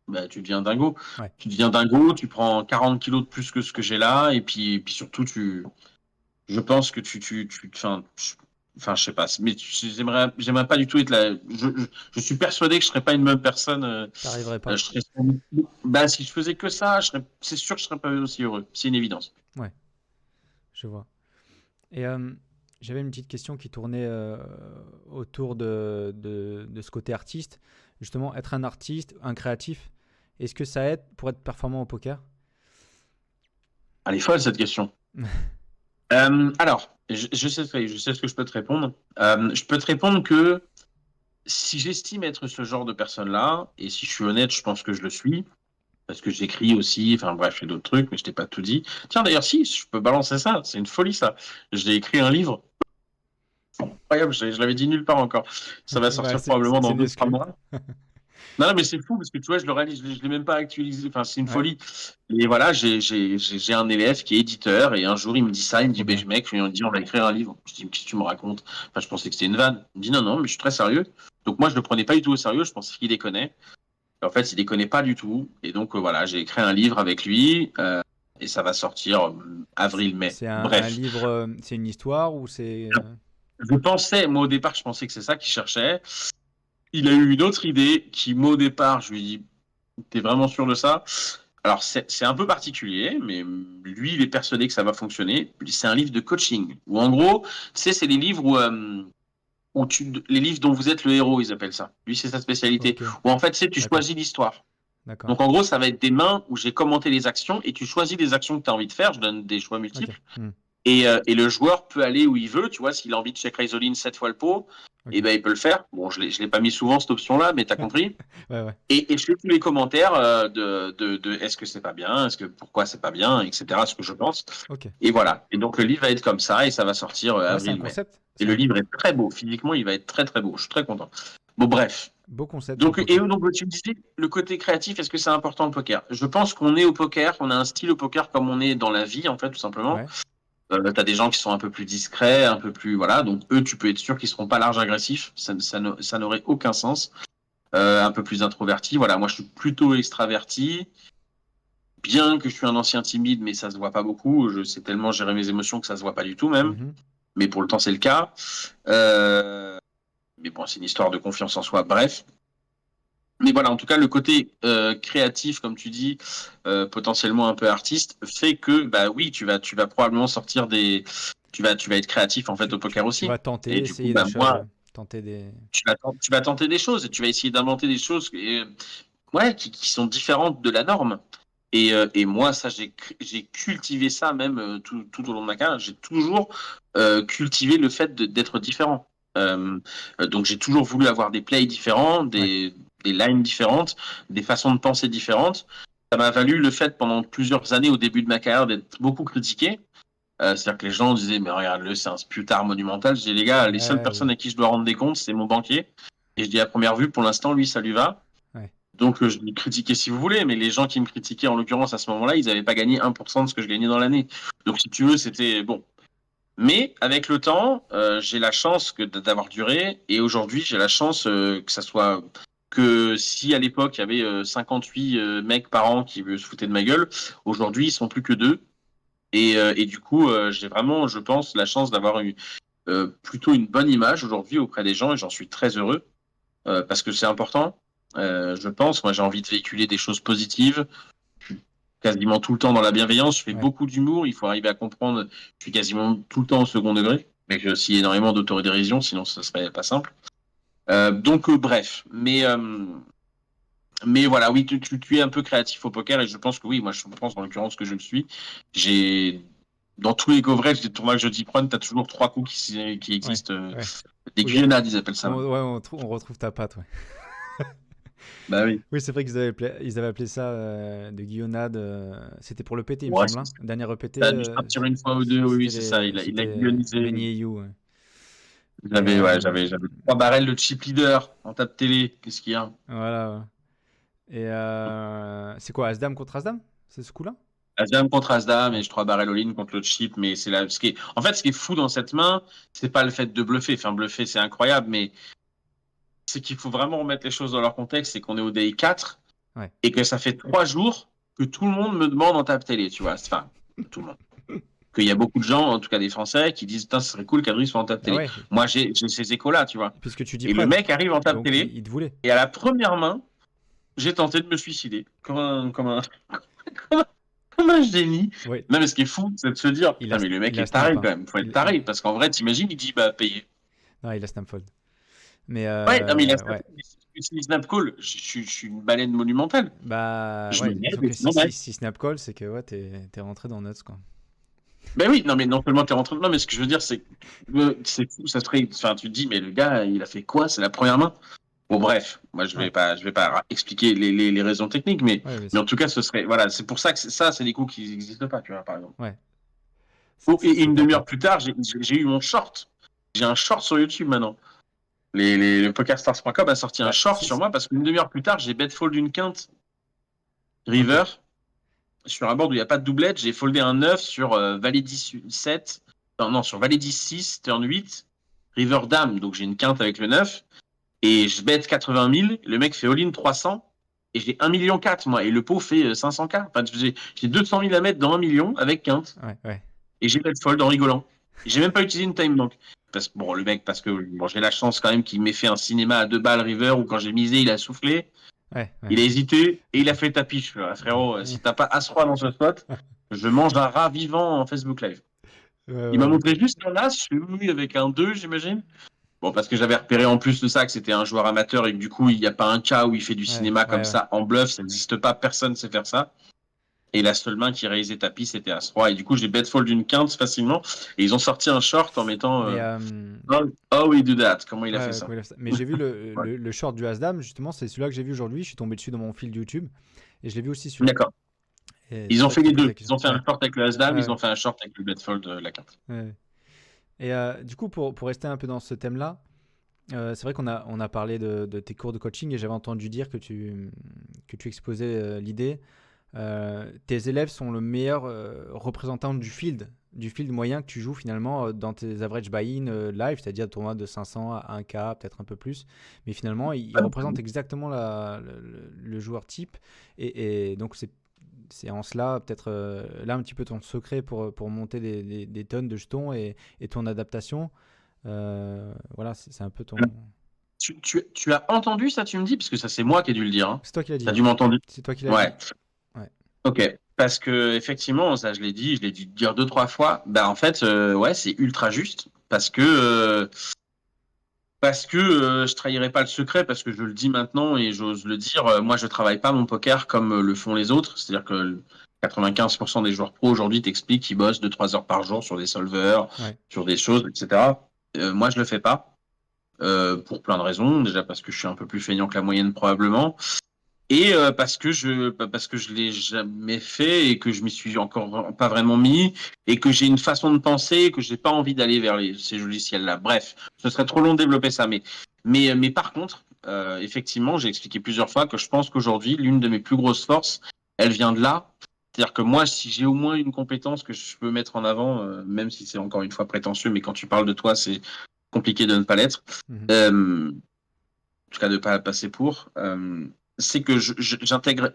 bah, tu deviens dingo. Ouais. Tu deviens dingo, tu prends 40 kilos de plus que ce que j'ai là, et puis surtout, je pense que enfin, je sais pas, mais j'aimerais pas du tout être là. Je suis persuadé que je serais pas une même personne. T'arriverais Je pas. serais, bah, si je faisais que ça, c'est sûr que je serais pas aussi heureux. C'est une évidence. Ouais, je vois. Et j'avais une petite question qui tournait autour de ce côté artiste. Justement, être un artiste, un créatif, est-ce que ça aide pour être performant au poker? Elle est folle cette question. Alors, je sais ce que je peux te répondre. Je peux te répondre que si j'estime être ce genre de personne-là, et si je suis honnête, je pense que je le suis, parce que j'écris aussi, enfin bref, je fais d'autres trucs, mais je t'ai pas tout dit. Tiens, d'ailleurs, si, je peux balancer ça, c'est une folie ça. J'ai écrit un livre, incroyable, je l'avais dit nulle part encore. Ça va Ouais, sortir probablement c'est dans une 2-3 exclue. mois. Non, non, mais c'est fou, parce que tu vois, je le réalise, je l'ai même pas actualisé, enfin, c'est une Ouais, folie. Et voilà, j'ai un élève qui est éditeur, et un jour, il me dit ça, il me dit, trop ben, bien. mec, on dit, on va écrire un livre. Je dis, qu'est-ce que tu me racontes? Enfin, je pensais que c'était une vanne. Il me dit, non, non, mais je suis très sérieux. Donc moi, je le prenais pas du tout au sérieux, je pensais qu'il déconnait. En fait, il déconnait pas du tout. Et donc, voilà, j'ai écrit un livre avec lui et ça va sortir avril-mai. C'est un Bref, livre, c'est une histoire ou c'est... moi au départ, je pensais que c'est ça qu'il cherchait. Il a eu une autre idée qui, moi au départ, je lui ai dit, t'es vraiment sûr de ça? Alors, c'est un peu particulier, mais lui, il est persuadé que ça va fonctionner. C'est un livre de coaching. Où en gros, tu sais, c'est les livres les livres dont vous êtes le héros, ils appellent ça. Lui, c'est sa spécialité. Ok, Où en fait, tu sais, tu d'accord, choisis l'histoire. d'accord. Donc en gros, ça va être des mains où j'ai commenté les actions et tu choisis les actions que tu as envie de faire. Je donne des choix Ok, multiples. hmm, Et le joueur peut aller où il veut. Tu vois, s'il a envie de check raise all in 7 fois le pot, ok. eh ben, il peut le faire. Bon, je l'ai pas mis souvent cette option-là, mais tu as compris. Ouais, ouais, Et je fais tous les commentaires de est-ce que c'est pas bien, pourquoi c'est pas bien, etc. Ce que je pense. ok. Et voilà. Et donc le livre va être comme ça et ça va sortir Ouais, c'est un avril-mai. concept. Et le livre est très beau. Physiquement, il va être très très beau. Je suis très content. Bon, bref. Beau concept pour le Donc, et poker. donc, tu me disais, le côté créatif, est-ce que c'est important au poker? Je pense qu'on est au poker, on a un style au poker comme on est dans la vie, en fait, tout simplement. Ouais, Tu as des gens qui sont un peu plus discrets, un peu plus, voilà. Donc, eux, tu peux être sûr qu'ils seront pas large agressifs. Ça n'aurait aucun sens. Un peu plus introverti. Voilà, moi, je suis plutôt extraverti. Bien que je suis un ancien timide, mais ça se voit pas beaucoup. Je sais tellement gérer mes émotions que ça se voit pas du tout, même. mhm, Mais pour le temps, c'est le cas. Euh, mais bon, c'est une histoire de confiance en soi. Bref. Mais voilà, en tout cas, le côté créatif, comme tu dis, potentiellement un peu artiste, fait que, bah oui, tu vas probablement sortir tu vas être créatif en fait au poker tu aussi. vas tenter, Et du coup, essayer des bah choses, moi, ouais. Tenter des... tu vas tenter des choses et tu vas essayer d'inventer des choses, ouais, qui sont différentes de la norme. Et moi, ça, j'ai cultivé ça même tout au long de ma carrière. J'ai toujours cultivé le fait d'être différent. Euh, donc, j'ai toujours voulu avoir des plays différents, Ouais, des lines différentes, des façons de penser différentes. Ça m'a valu le fait pendant plusieurs années au début de ma carrière d'être beaucoup critiqué. C'est-à-dire que les gens disaient, mais regarde-le, c'est un sputard monumental. Je dis, les gars, les seules ouais, personnes oui, à qui je dois rendre des comptes, c'est mon banquier. Et je dis, à première vue, pour l'instant, lui, ça lui va. ouais, Donc, je lui critiquais si vous voulez, mais les gens qui me critiquaient, en l'occurrence, à ce moment-là, ils n'avaient pas gagné 1% de ce que je gagnais dans l'année. Donc, si tu veux, c'était bon. Mais avec le temps, j'ai la chance d'avoir duré, et aujourd'hui, j'ai la chance que ça soit que si à l'époque il y avait 58 mecs par an qui se foutaient de ma gueule, aujourd'hui ils sont plus que deux. Et du coup, j'ai vraiment, je pense, la chance d'avoir eu plutôt une bonne image aujourd'hui auprès des gens, et j'en suis très heureux parce que c'est important. Je pense, moi j'ai envie de véhiculer des choses positives. Je suis quasiment tout le temps dans la bienveillance. Je fais ouais. beaucoup d'humour. Il faut arriver à comprendre. Je suis quasiment tout le temps au second degré. Mais j'ai aussi énormément d'autodérision, sinon ce serait pas simple. Donc bref, mais voilà, oui, tu es un peu créatif au poker et je pense que oui, moi je pense en l'occurrence que je le suis. J'ai dans tous les coverages des tournois que je dis prendre, tu as toujours trois coups qui Ouais, existent. ouais. Des Où il y a- grenades, ils appellent ça. ouais, on retrouve ta patte, ouais. Bah oui. Oui, c'est vrai ils avaient appelé ça de Guillonade. C'était pour le PT, il me Ouais, semble. Hein. Dernier EPT, ça a dû sortir une fois ou deux, oui, oui, c'est ça. Il a guillonisé. Benny et You. Ouais. Et, J'avais 3 barrels de chip leader en tape télé. Qu'est-ce qu'il y a? voilà. Ouais. Et c'est quoi, Asdam contre Asdam? C'est ce coup-là? Asdam contre Asdam et je 3 barrels all-in contre le chip, mais c'est là. En fait, ce qui est fou dans cette main, c'est pas le fait de bluffer. Enfin, bluffer, c'est incroyable, mais c'est qu'il faut vraiment remettre les choses dans leur contexte. C'est qu'on est au day 4 Ouais. et que ça fait 3 jours que tout le monde me demande en tape télé, tu vois. Enfin, tout le monde. Qu'il y a beaucoup de gens, en tout cas des Français, qui disent putain, ce serait cool qu'Adri soit en tape Ah télé. ouais, Moi, j'ai ces échos-là, tu vois. puisque tu dis Et le Prad. mec arrive en tape Donc, télé, il te voulait. et à la première main, j'ai tenté de me suicider. Comme un génie. Oui, Non, mais ce qui est fou, c'est de se dire il putain, a, mais le mec il a est snap. taré Hein. quand même. Faut être taré. Parce qu'en vrai, t'imagines, il dit bah, payez. Non, il a snap fold. Mais Ouais, non, mais il a ouais. c'est snap call. Je suis une baleine monumentale. Bah Je me ouais, lève disons et que sinon, bref. si snap call, c'est que ouais, t'es rentré dans Nuts, quoi. Ben oui, non, mais non seulement t'es rentré. Non, mais ce que je veux dire, c'est fou. Ça serait. Enfin, tu te dis, mais le gars, il a fait quoi? C'est la première main. Bon, bref, moi, Ouais, je vais pas expliquer les raisons techniques, ouais, mais mais en tout cas, ce serait. Voilà, c'est pour ça que ça, c'est des coups qui n'existent pas, tu vois, par exemple. ouais, Oh, et c'est une pas demi-heure top. plus tard, j'ai eu mon short. J'ai un short sur YouTube maintenant. Le PokerStars.com a sorti un Bah, short sur moi parce qu'une demi-heure plus tard, j'ai bet fold une quinte ok, river sur un board où il n'y a pas de doublette. J'ai foldé un 9 sur valet 10-7. Non, sur valet 10-6, turn 8, river dame. Donc j'ai une quinte avec le 9. Et je bet 80 000. Le mec fait all-in 300. Et j'ai 1,4 million, moi. Et le pot fait 500K. Enfin, j'ai 200 000 à mettre dans 1 million avec quinte. ouais, ouais, Et j'ai bet fold en rigolant. Et j'ai même pas utilisé une time bank. Bon, le mec, parce que bon, j'ai la chance quand même qu'il m'ait fait un cinéma à 2 balles river où quand j'ai misé, il a soufflé. ouais, Il ouais. a hésité et il a fait tapis. Je fais, ah, frérot, si t'as pas As-Roi dans ce spot, je mange un rat vivant en Facebook Live. Ouais, Il m'a ouais, montré juste un As, je fais oui, avec un 2, j'imagine. Bon, parce que j'avais repéré en plus de ça que c'était un joueur amateur et que du coup, il n'y a pas un cas où il fait du ouais, cinéma comme ouais, ouais. ça en bluff, ça n'existe pas, personne ne sait faire ça. Et la seule main qui réalisait tapis, c'était As-Roi. Et du coup, j'ai bet fold d'une quinte facilement. Et ils ont sorti un short en mettant Mais oh, we do that. Comment il a fait ouais, ça? mais j'ai vu Ouais. le short du Asdam, justement, c'est celui-là que j'ai vu aujourd'hui. Je suis tombé dessus dans mon fil YouTube et je l'ai vu aussi celui-là. D'accord. Et c'est Ils pour ont ça que fait je t'ai les posé deux. la Ils question. ont fait un Ouais, short avec le As-Dame, ouais, ils ouais. ont fait un short avec le bet fold de la carte. Ouais. Et du coup, pour rester un peu dans ce thème-là, c'est vrai on a parlé de tes cours de coaching et j'avais entendu dire que tu exposais l'idée. Tes élèves sont le meilleur représentant du field moyen que tu joues finalement dans tes average buy-in live, c'est-à-dire tournoi de 500 à 1K, peut-être un peu plus. Mais finalement, ils représentent exactement le joueur type. Et donc, c'est en cela, peut-être là un petit peu ton secret pour monter des tonnes de jetons et ton adaptation. Voilà, c'est un peu ton. Tu as entendu ça, tu me dis? Parce que ça, c'est moi qui ai dû le dire. Hein. C'est toi qui l'as dit. Tu as Hein. dû m'entendre. C'est toi qui l'as Ouais. dit. Ouais. Ok. Parce que effectivement, ça, je l'ai dû dire 2, 3 fois. Bah, en fait, ouais, c'est ultra juste. Parce que je trahirai pas le secret, parce que je le dis maintenant et j'ose le dire. Moi, je travaille pas mon poker comme le font les autres. C'est-à-dire que 95% des joueurs pro aujourd'hui t'expliquent qu'ils bossent 2, 3 heures par jour sur des solvers, Ouais. sur des choses, etc. Moi, je le fais pas. Pour plein de raisons. Déjà parce que je suis un peu plus feignant que la moyenne probablement, et parce que je l'ai jamais fait et que je m'y suis encore pas vraiment mis et que j'ai une façon de penser et que j'ai pas envie d'aller vers ces logiciels-là. Bref, ce serait trop long de développer ça, mais par contre, effectivement, j'ai expliqué plusieurs fois que je pense qu'aujourd'hui, l'une de mes plus grosses forces, elle vient de là. C'est-à-dire que moi, si j'ai au moins une compétence que je peux mettre en avant, même si c'est encore une fois prétentieux, mais quand tu parles de toi, c'est compliqué de ne pas l'être. Mhm. En tout cas de ne pas passer pour, c'est que j'intègre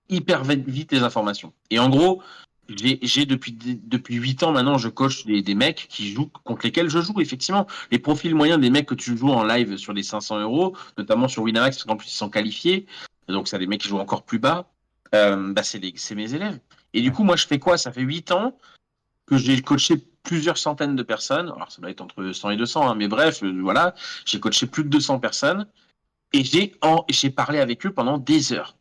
hyper vite les informations. Et en gros, j'ai depuis 8 ans maintenant, je coach des mecs qui jouent, contre lesquels je joue, effectivement. Les profils moyens des mecs que tu joues en live sur les 500 euros, notamment sur Winamax, parce qu'en plus ils sont qualifiés, donc c'est des mecs qui jouent encore plus bas, bah c'est mes élèves. Et du Ouais. coup, moi je fais quoi? Ça fait 8 ans que j'ai coaché plusieurs centaines de personnes. Alors, ça doit être entre 100 et 200, hein, mais bref, voilà. J'ai coaché plus de 200 personnes et j'ai parlé avec eux pendant des heures.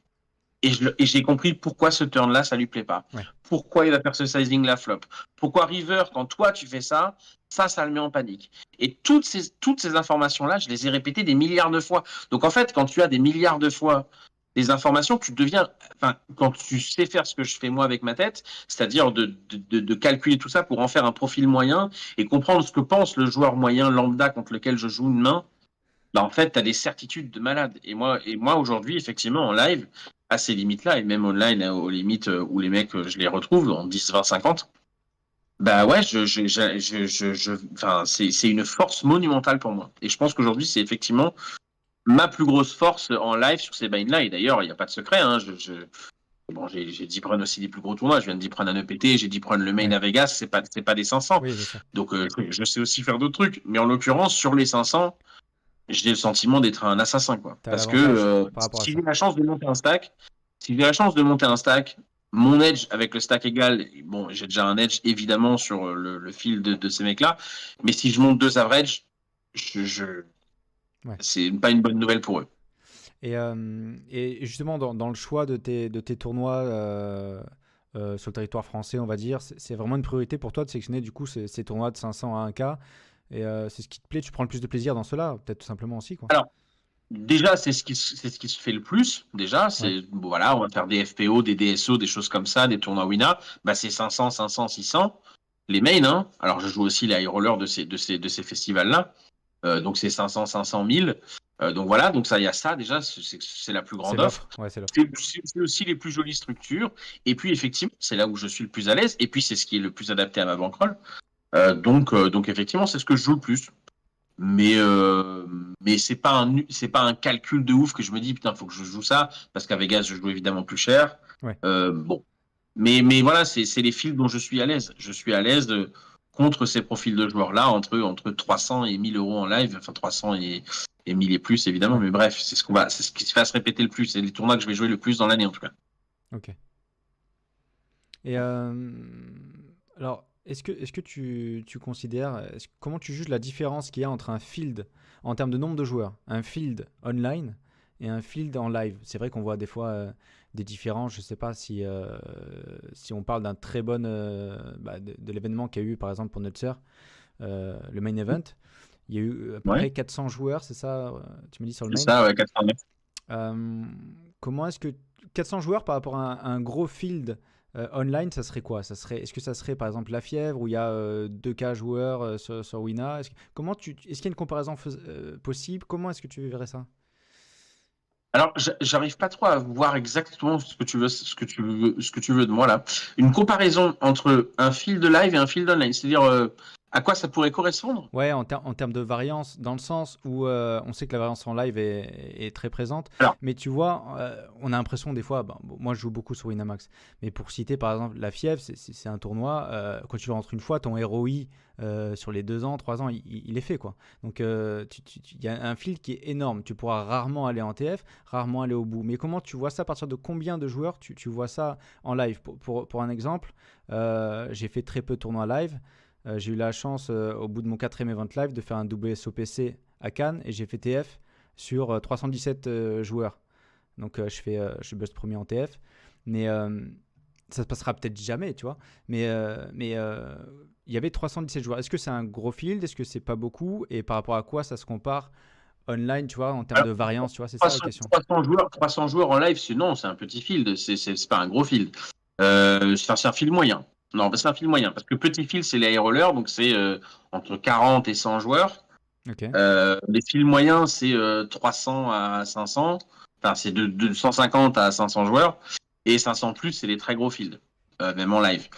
Et j'ai compris pourquoi ce turn-là, ça lui plaît pas. Ouais. Pourquoi il va faire ce sizing-là flop. Pourquoi river, quand toi tu fais ça, ça le met en panique. Et toutes ces informations-là, je les ai répétées des milliards de fois. Donc en fait, quand tu as des milliards de fois des informations, quand tu sais faire ce que je fais moi avec ma tête, c'est-à-dire de calculer tout ça pour en faire un profil moyen et comprendre ce que pense le joueur moyen lambda contre lequel je joue une main, bah en fait, tu as des certitudes de malade. Et moi aujourd'hui, effectivement, en live, à ces limites-là, et même online, aux limites où les mecs, je les retrouve en 10, 20, 50, bah ouais, c'est une force monumentale pour moi. Et je pense qu'aujourd'hui, c'est effectivement ma plus grosse force en live sur ces bains-là. Et d'ailleurs, il n'y a pas de secret. Hein, bon, j'ai deep run aussi des plus gros tournois. Je viens de deep run un EPT, j'ai deep run le main Ouais. à Vegas, c'est pas des 500. Oui, bien sûr. Donc, je sais aussi faire d'autres trucs. Mais en l'occurrence, sur les 500, j'ai le sentiment d'être un assassin, quoi. Tu as Parce que l'avantage par rapport à si ça. j'ai la chance de monter un stack, si j'ai la chance de monter un stack, mon edge avec le stack égal, bon, j'ai déjà un edge évidemment sur le fil de ces mecs-là, mais si je monte 2 average, Ouais. c'est pas une bonne nouvelle pour eux. Et justement, dans le choix de tes tournois sur le territoire français, on va dire, c'est vraiment une priorité pour toi de sélectionner du coup ces tournois de 500 à 1K. Et c'est ce qui te plaît, tu prends le plus de plaisir dans cela, peut-être tout simplement aussi, quoi. Alors, déjà, c'est ce qui se fait le plus. Déjà, Ouais. bon, voilà, on va faire des FPO, des DSO, des choses comme ça, des tournois WINA. Bah, c'est 500, 500, 600. Les mains, hein. Alors, je joue aussi les high rollers de ces festivals-là. Donc, c'est 500, 500, 1000. Donc, voilà. Donc, ça, il y a ça. Déjà, c'est la plus C'est grande l'offre. offre. Ouais, c'est l'offre. C'est aussi les plus jolies structures. Et puis, effectivement, c'est là où je suis le plus à l'aise. Et puis, c'est ce qui est le plus adapté à ma bankroll. Donc, effectivement, c'est ce que je joue le plus. Mais c'est pas un calcul de ouf que je me dis putain faut que je joue ça parce qu'à Vegas je joue évidemment plus cher. Ouais. Bon, mais voilà c'est les fils dont je suis à l'aise. Je suis à l'aise contre ces profils de joueurs là entre 300 et 1000 euros en live, enfin 300 et 1000 et plus évidemment. Ouais. Mais bref c'est ce qui va se répéter le plus. C'est les tournois que je vais jouer le plus dans l'année en tout cas. Ok. Et alors, est-ce que tu considères, comment tu juges la différence qu'il y a entre un field en termes de nombre de joueurs, un field online et un field en live? C'est vrai qu'on voit des fois des différences. Je ne sais pas si on parle d'un très bon de l'événement qu'il y a eu par exemple pour Nutzer, le main event. Il y a eu à peu Ouais, près 400 joueurs, c'est ça, tu me dis sur le c'est main. ça, ouais, 89. Comment est-ce que 400 joueurs par rapport à un gros field online, ça serait quoi? Est-ce que ça serait par exemple la fièvre où il y a 2K joueurs sur Wina? Est-ce qu'il y a une comparaison possible? Comment est-ce que tu verrais ça? Alors, j'arrive pas trop à voir exactement ce que tu veux de moi là. Une comparaison entre un fil de live et un fil online, c'est-à-dire à quoi ça pourrait correspondre? Ouais, en termes de variance, dans le sens où on sait que la variance en live est très présente, Alors, mais tu vois, on a l'impression des fois, moi je joue beaucoup sur Winamax, mais pour citer par exemple la fièvre, c'est un tournoi, quand tu rentres une fois, ton ROI sur les 2 ans, 3 ans, il est fait, quoi. Donc il y a un field qui est énorme, tu pourras rarement aller en TF, rarement aller au bout. Mais comment tu vois ça? À partir de combien de joueurs tu vois ça en live? Pour un exemple, j'ai fait très peu de tournois live. J'ai eu la chance, au bout de mon 4e event live, de faire un WSOPC à Cannes et j'ai fait TF sur 317 joueurs. Donc je buzz premier en TF. Mais ça se passera peut-être jamais, tu vois. Mais il y avait 317 joueurs. Est-ce que c'est un gros field? Est-ce que c'est pas beaucoup? Et par rapport à quoi ça se compare online, tu vois, en termes alors, de variance, tu vois, c'est ça la 300, question. 300 joueurs en live, non, c'est un petit field, c'est pas un gros field. C'est un field moyen. Non, c'est un field moyen parce que petit field c'est les high rollers, donc c'est entre 40 et 100 joueurs. Ok. Les fields moyens c'est 300 à 500. Enfin, c'est de 150 à 500 joueurs. Et 500 plus, c'est les très gros fields, même en live.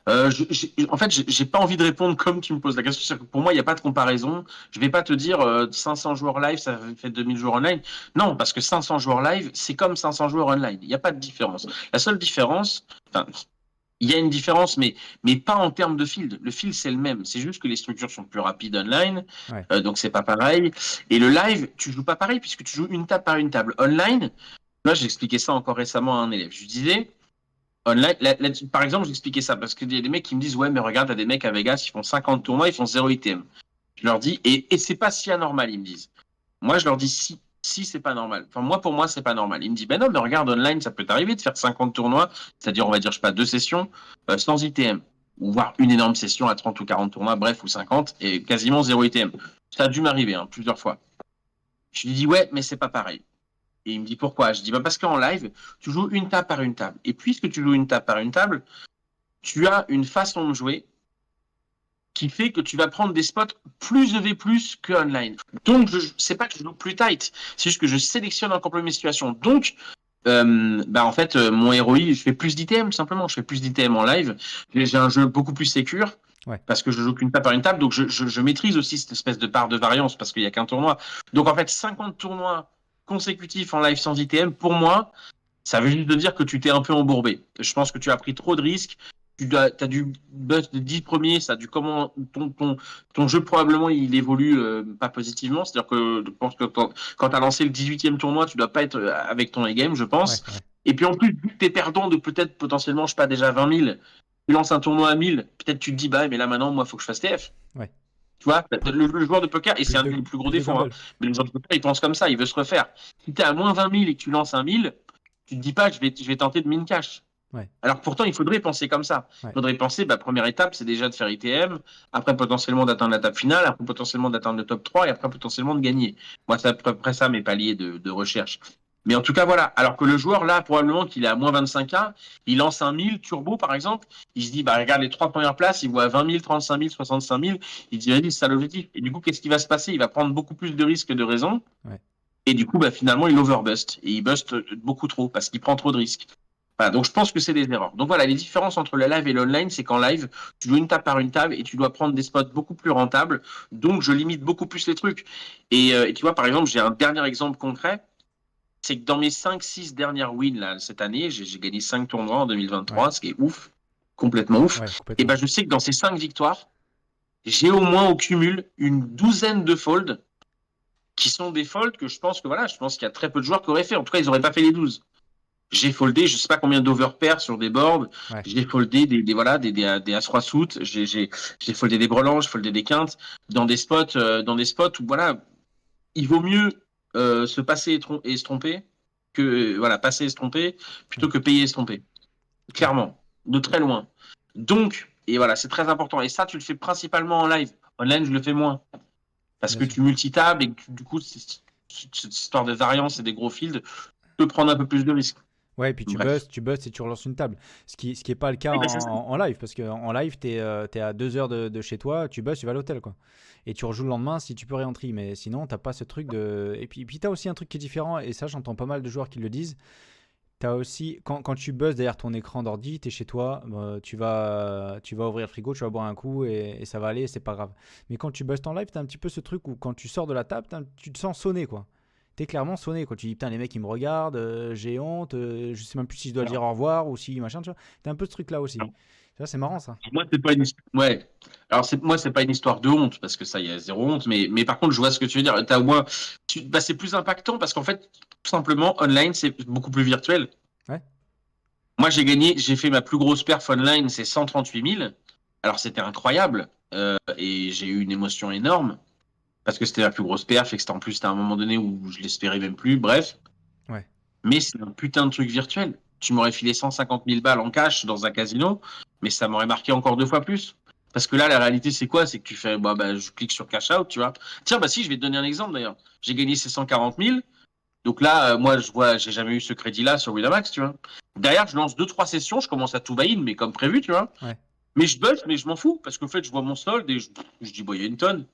En fait, j'ai pas envie de répondre comme tu me poses la question. C'est-à-dire que pour moi, il n'y a pas de comparaison. Je vais pas te dire 500 joueurs live, ça fait 2000 joueurs online. Non, parce que 500 joueurs live, c'est comme 500 joueurs online. Il n'y a pas de différence. La seule différence, enfin, il y a une différence, mais pas en termes de field. Le field, c'est le même. C'est juste que les structures sont plus rapides online. Ouais. Donc, c'est pas pareil. Et le live, tu joues pas pareil puisque tu joues une table par une table. Online, là, j'expliquais ça encore récemment à un élève. Je disais, online, par exemple, j'expliquais ça parce qu'il y a des mecs qui me disent ouais, mais regarde, t'as des mecs à Vegas, ils font 50 tournois, ils font 0 ITM. Je leur dis, et c'est pas si anormal, ils me disent. Moi, je leur dis si. si c'est pas normal. Enfin, moi, pour moi, c'est pas normal. Il me dit, ben non, mais regarde, online, ça peut t'arriver de faire 50 tournois, c'est-à-dire, on va dire, je sais pas, 2 sessions, sans ITM. Ou voir une énorme session à 30 ou 40 tournois, bref, ou 50, et quasiment 0 ITM. Ça a dû m'arriver, hein, plusieurs fois. Je lui dis, ouais, mais c'est pas pareil. Et il me dit, pourquoi? Je dis, bah, parce qu'en live, tu joues une table par une table. Et puisque tu joues une table par une table, tu as une façon de jouer qui fait que tu vas prendre des spots plus EV+ que online. Donc, c'est pas que je joue plus tight, c'est juste que je sélectionne encore plus mes situations. Donc, bah en fait, mon ROI, je fais plus d'ITM, simplement. Je fais plus d'ITM en live. J'ai un jeu beaucoup plus sécure. Ouais. Parce que je joue qu'une table par une table, donc je maîtrise aussi cette espèce de part de variance parce qu'il n'y a qu'un tournoi. Donc en fait, 50 tournois consécutifs en live sans ITM, pour moi, ça veut juste dire que tu t'es un peu embourbé. Je pense que tu as pris trop de risques. Tu as du buzz de 10 premiers, ça a du comment ton jeu probablement il évolue pas positivement. C'est-à-dire que je pense que quand tu as lancé le 18e tournoi, tu dois pas être avec ton A-game, je pense. Ouais. Et puis en plus, vu que tu es perdant de peut-être potentiellement, je sais pas, déjà 20 000, tu lances un tournoi à 1000, peut-être tu te dis, bah mais là maintenant, moi, il faut que je fasse TF. Ouais. Tu vois, le joueur de poker, et c'est un des plus gros Plus de défauts, hein, gamble. mais le joueur de poker, il pense comme ça, il veut se refaire. Si tu es à moins 20 000 et que tu lances un 1000, tu te dis pas, je vais tenter de min cash. Ouais. Alors pourtant, il faudrait penser comme ça. Ouais. Il faudrait penser, bah, première étape, c'est déjà de faire ITM, après potentiellement d'atteindre la table finale, après potentiellement d'atteindre le top 3 et après potentiellement de gagner. Moi, c'est à peu près ça mes paliers de recherche. Mais en tout cas, voilà. Alors que le joueur, là, probablement qu'il est à moins 25K, il lance un 1000 turbo, par exemple, il se dit, bah, regarde les 3 premières places, il voit 20 000, 35 000, 65 000, il dit, vas-y, c'est ça l'objectif. Et du coup, qu'est-ce qui va se passer? Il va prendre beaucoup plus de risques que de raisons. Ouais. Et du coup, bah, finalement, il overbust. Et il bust beaucoup trop parce qu'il prend trop de risques. Voilà, donc je pense que c'est des erreurs. Donc voilà, les différences entre le live et l'online, c'est qu'en live, tu joues une table par une table et tu dois prendre des spots beaucoup plus rentables. Donc je limite beaucoup plus les trucs. Et tu vois, par exemple, j'ai un dernier exemple concret. C'est que dans mes 5-6 dernières wins là, cette année, j'ai gagné 5 tournois en 2023, Ouais. ce qui est ouf, complètement ouf. Ouais, Et complètement. ben je sais que dans ces 5 victoires, j'ai au moins au cumul une douzaine de folds qui sont des folds que je pense que voilà, je pense qu'il y a très peu de joueurs qui auraient fait. En tout cas, ils n'auraient pas fait les 12. J'ai foldé, je sais pas combien d'overpairs sur des boards. Ouais. J'ai foldé des As-3 suits. J'ai foldé des brelanges, j'ai foldé des quintes dans des spots où voilà, il vaut mieux se passer et se tromper que voilà, passer et se tromper plutôt Ouais. que payer et se tromper. Ouais. Clairement, de très loin. Donc, et voilà, c'est très important. Et ça, tu le fais principalement en live. Online, je le fais moins parce Bien que sûr. tu multitables et que du coup, cette histoire de variance et des gros fields peut prendre un peu plus de risques. Ouais, et puis Bref. tu bustes et tu relances une table. Ce qui est pas le cas Oui, bah, c'est ça. en live, parce qu'en live, t'es à 2 heures de chez toi, tu bustes, tu vas à l'hôtel, quoi. Et tu rejoues le lendemain si tu peux réentrer. Mais sinon, t'as pas ce truc de. Et puis t'as aussi un truc qui est différent, et ça, j'entends pas mal de joueurs qui le disent. T'as aussi, quand tu bustes derrière ton écran d'ordi, t'es chez toi, tu vas ouvrir le frigo, tu vas boire un coup et ça va aller, c'est pas grave. Mais quand tu bustes en live, t'as un petit peu ce truc où quand tu sors de la table, tu te sens sonné, quoi. T'es clairement sonné, quoi. Tu dis, putain, les mecs, ils me regardent, j'ai honte, je sais même plus si je dois dire Alors, au revoir ou si machin, tu vois. T'as un peu ce truc-là aussi. Ça, c'est marrant, ça. moi, c'est pas une ouais. Alors, moi, c'est pas une histoire de honte, parce que ça, il y a zéro honte, mais par contre, je vois ce que tu veux dire. T'as au moins, bah, c'est plus impactant parce qu'en fait, tout simplement, online, c'est beaucoup plus virtuel. Ouais, Moi, j'ai fait ma plus grosse perf online, c'est 138 000. Alors, c'était incroyable, et j'ai eu une émotion énorme parce que c'était la plus grosse perf et que c'était à un moment donné où je l'espérais même plus. Bref, ouais. mais c'est un putain de truc virtuel. Tu m'aurais filé 150 000 balles en cash dans un casino, mais ça m'aurait marqué encore 2 fois plus. Parce que là, la réalité, c'est quoi? C'est que tu fais, bah, je clique sur cash out, tu vois. Tiens, bah si, je vais te donner un exemple d'ailleurs. J'ai gagné ces 140 000. Donc là, moi, j'ai jamais eu ce crédit-là sur Winamax, tu vois. Derrière, je lance 2-3 sessions, je commence à tout buy-in, mais comme prévu, tu vois. Ouais. Mais je buzz, mais je m'en fous, parce qu'en fait, je vois mon solde et je dis, bah, il y a une tonne.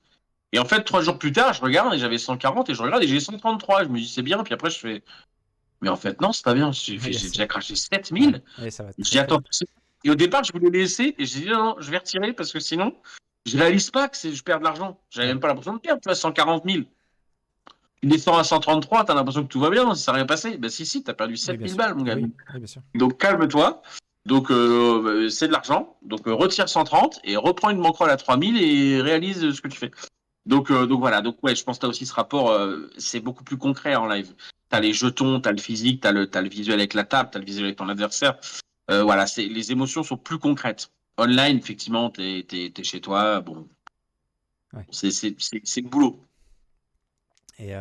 Et en fait, 3 jours plus tard, je regarde et j'avais 140 et je regarde et j'ai 133. Je me dis, c'est bien. Puis après, je fais, mais en fait, non, c'est pas bien. Ouais, J'ai déjà craché 7 ouais. 000. Ouais, ça va Je très dis, très attends. vite. Et au départ, je voulais laisser. Et j'ai dit, non, non, je vais retirer parce que sinon, je réalise pas que je perds de l'argent. J'avais Ouais. même pas l'impression de perdre. Tu vois, 140 000. Tu descends à 133, t'as l'impression que tout va bien. Ça n'a rien passé. Ben si, t'as perdu Oui, 7 bien 000 sûr. balles, mon Eh gars. oui, oui, bien sûr. Donc, calme-toi. Donc, c'est de l'argent. Donc, retire 130 et reprends une bankroll à 3 000 et réalise ce que tu fais. Donc voilà, donc ouais, je pense que tu as aussi ce rapport, c'est beaucoup plus concret en live. Tu as Ouais. les jetons, tu as le physique, t'as le visuel avec la table, tu as le visuel avec ton adversaire. Voilà, les émotions sont plus concrètes. Online, effectivement, t'es chez toi, bon, Ouais. c'est le boulot. Et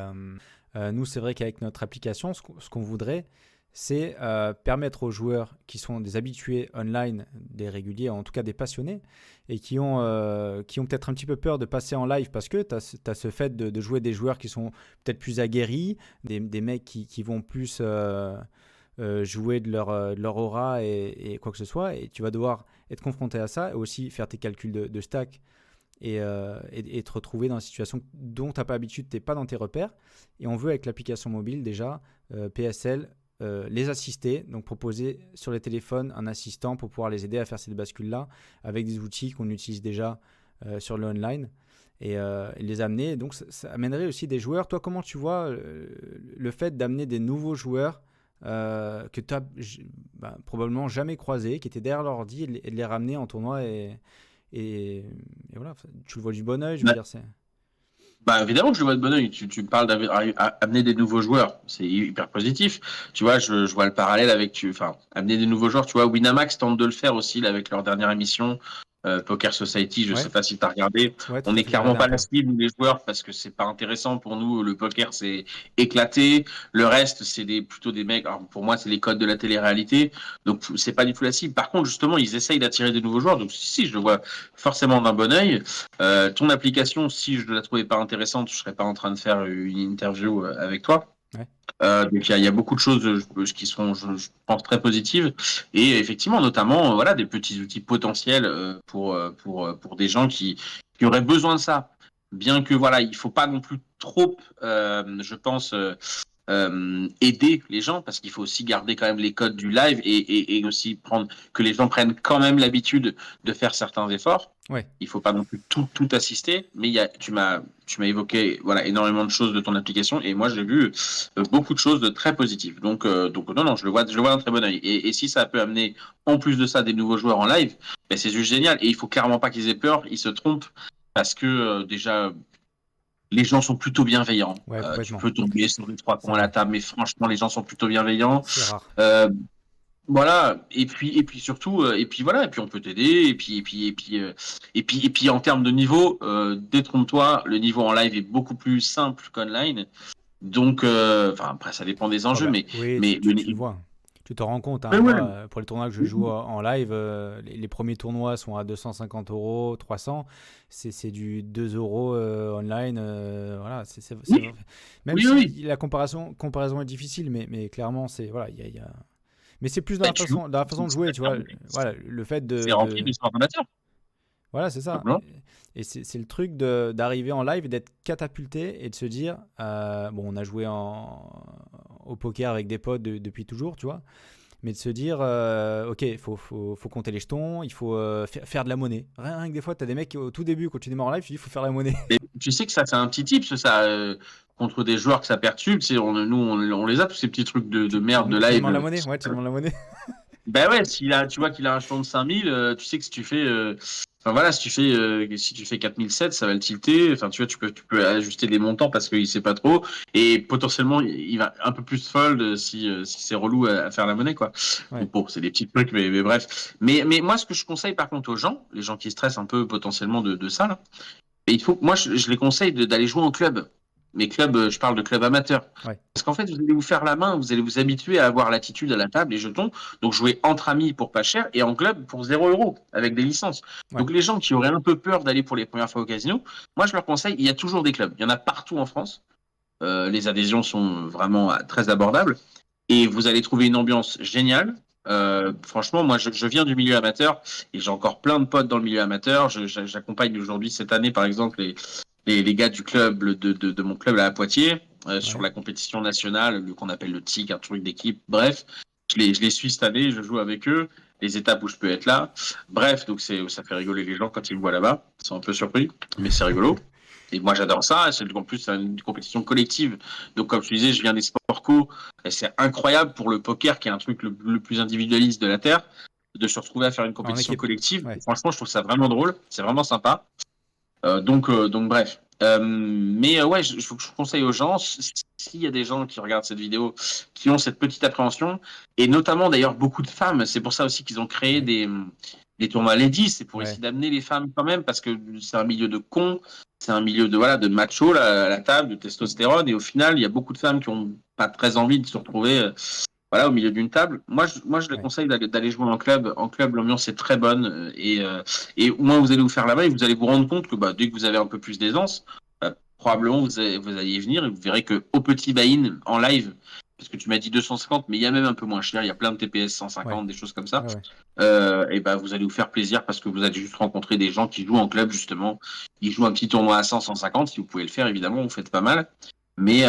Nous, c'est vrai qu'avec notre application, ce qu'on voudrait, c'est permettre aux joueurs qui sont des habitués online, des réguliers, en tout cas des passionnés, et qui ont peut-être un petit peu peur de passer en live parce que tu as ce fait de jouer des joueurs qui sont peut-être plus aguerris, des mecs qui vont plus jouer de leur aura et quoi que ce soit, et tu vas devoir être confronté à ça, et aussi faire tes calculs de stack et te retrouver dans une situation dont tu n'as pas l'habitude, tu n'es pas dans tes repères. Et on veut, avec l'application mobile, déjà, PSL, les assister, donc proposer sur les téléphones un assistant pour pouvoir les aider à faire cette bascule-là avec des outils qu'on utilise déjà sur le online et les amener. Donc ça amènerait aussi des joueurs. Toi, comment tu vois le fait d'amener des nouveaux joueurs que tu n'as probablement jamais croisés, qui étaient derrière l'ordi et de les ramener en tournoi et voilà, tu le vois du bon oeil, je veux dire, c'est... Bah, évidemment que je le vois de bon oeil. Tu me parles d'amener des nouveaux joueurs. C'est hyper positif. Tu vois, je vois le parallèle avec, enfin, amener des nouveaux joueurs. Tu vois, Winamax tente de le faire aussi là, avec leur dernière émission. Poker Society, je sais Ouais, pas si tu as regardé. ouais, tout On à n'est fait, j'ai clairement regardé un pas la peu. cible des joueurs parce que c'est pas intéressant pour nous. Le poker, c'est éclaté. Le reste, c'est plutôt des mecs. Alors, pour moi, c'est les codes de la télé-réalité. Donc, c'est pas du tout la cible. Par contre, justement, ils essayent d'attirer des nouveaux joueurs. Donc, si, je le vois forcément d'un bon œil. Ton application, si je ne la trouvais pas intéressante, je serais pas en train de faire une interview avec toi. Ouais. Donc il y a beaucoup de choses qui sont, je pense, très positives et effectivement, notamment, voilà, des petits outils potentiels pour des gens qui auraient besoin de ça. Bien que voilà, il faut pas non plus trop, je pense, aider les gens parce qu'il faut aussi garder quand même les codes du live et aussi prendre que les gens prennent quand même l'habitude de faire certains efforts. Ouais. Il faut pas non plus tout assister, mais tu m'as évoqué voilà énormément de choses de ton application et moi j'ai vu beaucoup de choses de très positives. Donc non, je le vois d'un très bon œil. Et si ça peut amener en plus de ça des nouveaux joueurs en live, ben c'est juste génial. Et il faut carrément pas qu'ils aient peur, ils se trompent parce que déjà les gens sont plutôt bienveillants. Ouais, Tu complètement. peux tomber sur les trois C'est points à la vrai. table, mais franchement, les gens sont plutôt bienveillants. C'est rare. Euh, voilà. Et puis surtout, et puis voilà. Et puis on peut t'aider. Et puis en termes de niveau, détrompe-toi. Le niveau en live est beaucoup plus simple qu'online. Donc, enfin après, ça dépend des Oh enjeux, bah, mais oui, mais tu le vois. Tu te rends compte, hein. ouais, Moi, ouais. pour les tournois que je joue en live, les premiers tournois sont à 250 €, 300. C'est du 2 euros online. Voilà, Oui, même oui, si oui. la comparaison est difficile, mais clairement, c'est voilà, mais c'est plus Bah, tu joues. dans la façon de jouer, tu vois. Voilà, le fait C'est rempli de sport amateur. voilà, c'est ça. Simplement. Et c'est le truc d'arriver en live et d'être catapulté et de se dire, bon, on a joué au poker avec des potes depuis toujours, tu vois, mais de se dire, ok, faut compter les jetons, il faut faire de la monnaie. Rien que des fois, tu as des mecs qui, au tout début, quand tu démarres en live, tu dis, il faut faire la monnaie. Mais tu sais que ça, c'est un petit tips, ça, contre des joueurs que ça perturbe. On les a, tous ces petits trucs de merde de Tu live. demandes la monnaie? Ouais, tu demandes la monnaie. Ben ouais, tu vois qu'il a un jeton de 5000, tu sais que si tu fais, enfin voilà, si tu fais 4007, ça va le tilter. Enfin, tu vois, tu peux ajuster les montants parce qu'il sait pas trop. Et potentiellement, il va un peu plus fold si c'est relou à faire la monnaie, quoi. Ouais. Donc bon, c'est des petits trucs, mais bref. Mais moi, ce que je conseille par contre aux gens, les gens qui stressent un peu potentiellement de ça, là, et moi, je les conseille d'aller jouer en club. Mais club, je parle de club amateur. Ouais. Parce qu'en fait, vous allez vous faire la main, vous allez vous habituer à avoir l'attitude à la table, les jetons. Donc, jouer entre amis pour pas cher et en club pour 0 € avec des licences. Ouais. Donc, les gens qui auraient un peu peur d'aller pour les premières fois au casino, moi, je leur conseille, il y a toujours des clubs. Il y en a partout en France. Les adhésions sont vraiment très abordables. Et vous allez trouver une ambiance géniale. Franchement, moi, je viens du milieu amateur et j'ai encore plein de potes dans le milieu amateur. J'accompagne aujourd'hui, cette année, par exemple, les gars du club, de mon club à Poitiers, sur Ouais. la compétition nationale, qu'on appelle le TIC, un truc d'équipe. Bref, je les suis cette année, je joue avec eux, les étapes où je peux être là. Bref, donc ça fait rigoler les gens quand ils me voient là-bas. Ils sont un peu surpris, mais c'est rigolo. Et moi, j'adore ça. En plus, c'est une compétition collective. Donc, comme je disais, je viens des sports co. Et c'est incroyable pour le poker, qui est un truc le plus individualiste de la Terre, de se retrouver à faire une En compétition équipe. collective. Et Ouais. franchement, je trouve ça vraiment drôle. C'est vraiment sympa. Donc bref. Mais ouais, je conseille aux gens, s'il y a des gens qui regardent cette vidéo, qui ont cette petite appréhension, et notamment d'ailleurs beaucoup de femmes, c'est pour ça aussi qu'ils ont créé Ouais. des tournois Ladies, c'est pour Ouais. essayer d'amener les femmes quand même, parce que c'est un milieu de cons, c'est un milieu de macho à la table, de testostérone, et au final, il y a beaucoup de femmes qui ont pas très envie de se retrouver au milieu d'une table. Moi, je les Ouais. conseille d'aller jouer en club. En club, l'ambiance est très bonne et au moins vous allez vous faire la main et vous allez vous rendre compte que dès que vous avez un peu plus d'aisance, probablement vous allez venir et vous verrez que au petit buy-in en live, parce que tu m'as dit 250, mais il y a même un peu moins cher, il y a plein de TPS Ouais. 150, des choses comme ça. Ouais, ouais. Et vous allez vous faire plaisir parce que vous allez juste rencontrer des gens qui jouent en club justement. Ils jouent un petit tournoi à 100, 150, si vous pouvez le faire évidemment, vous faites pas mal, mais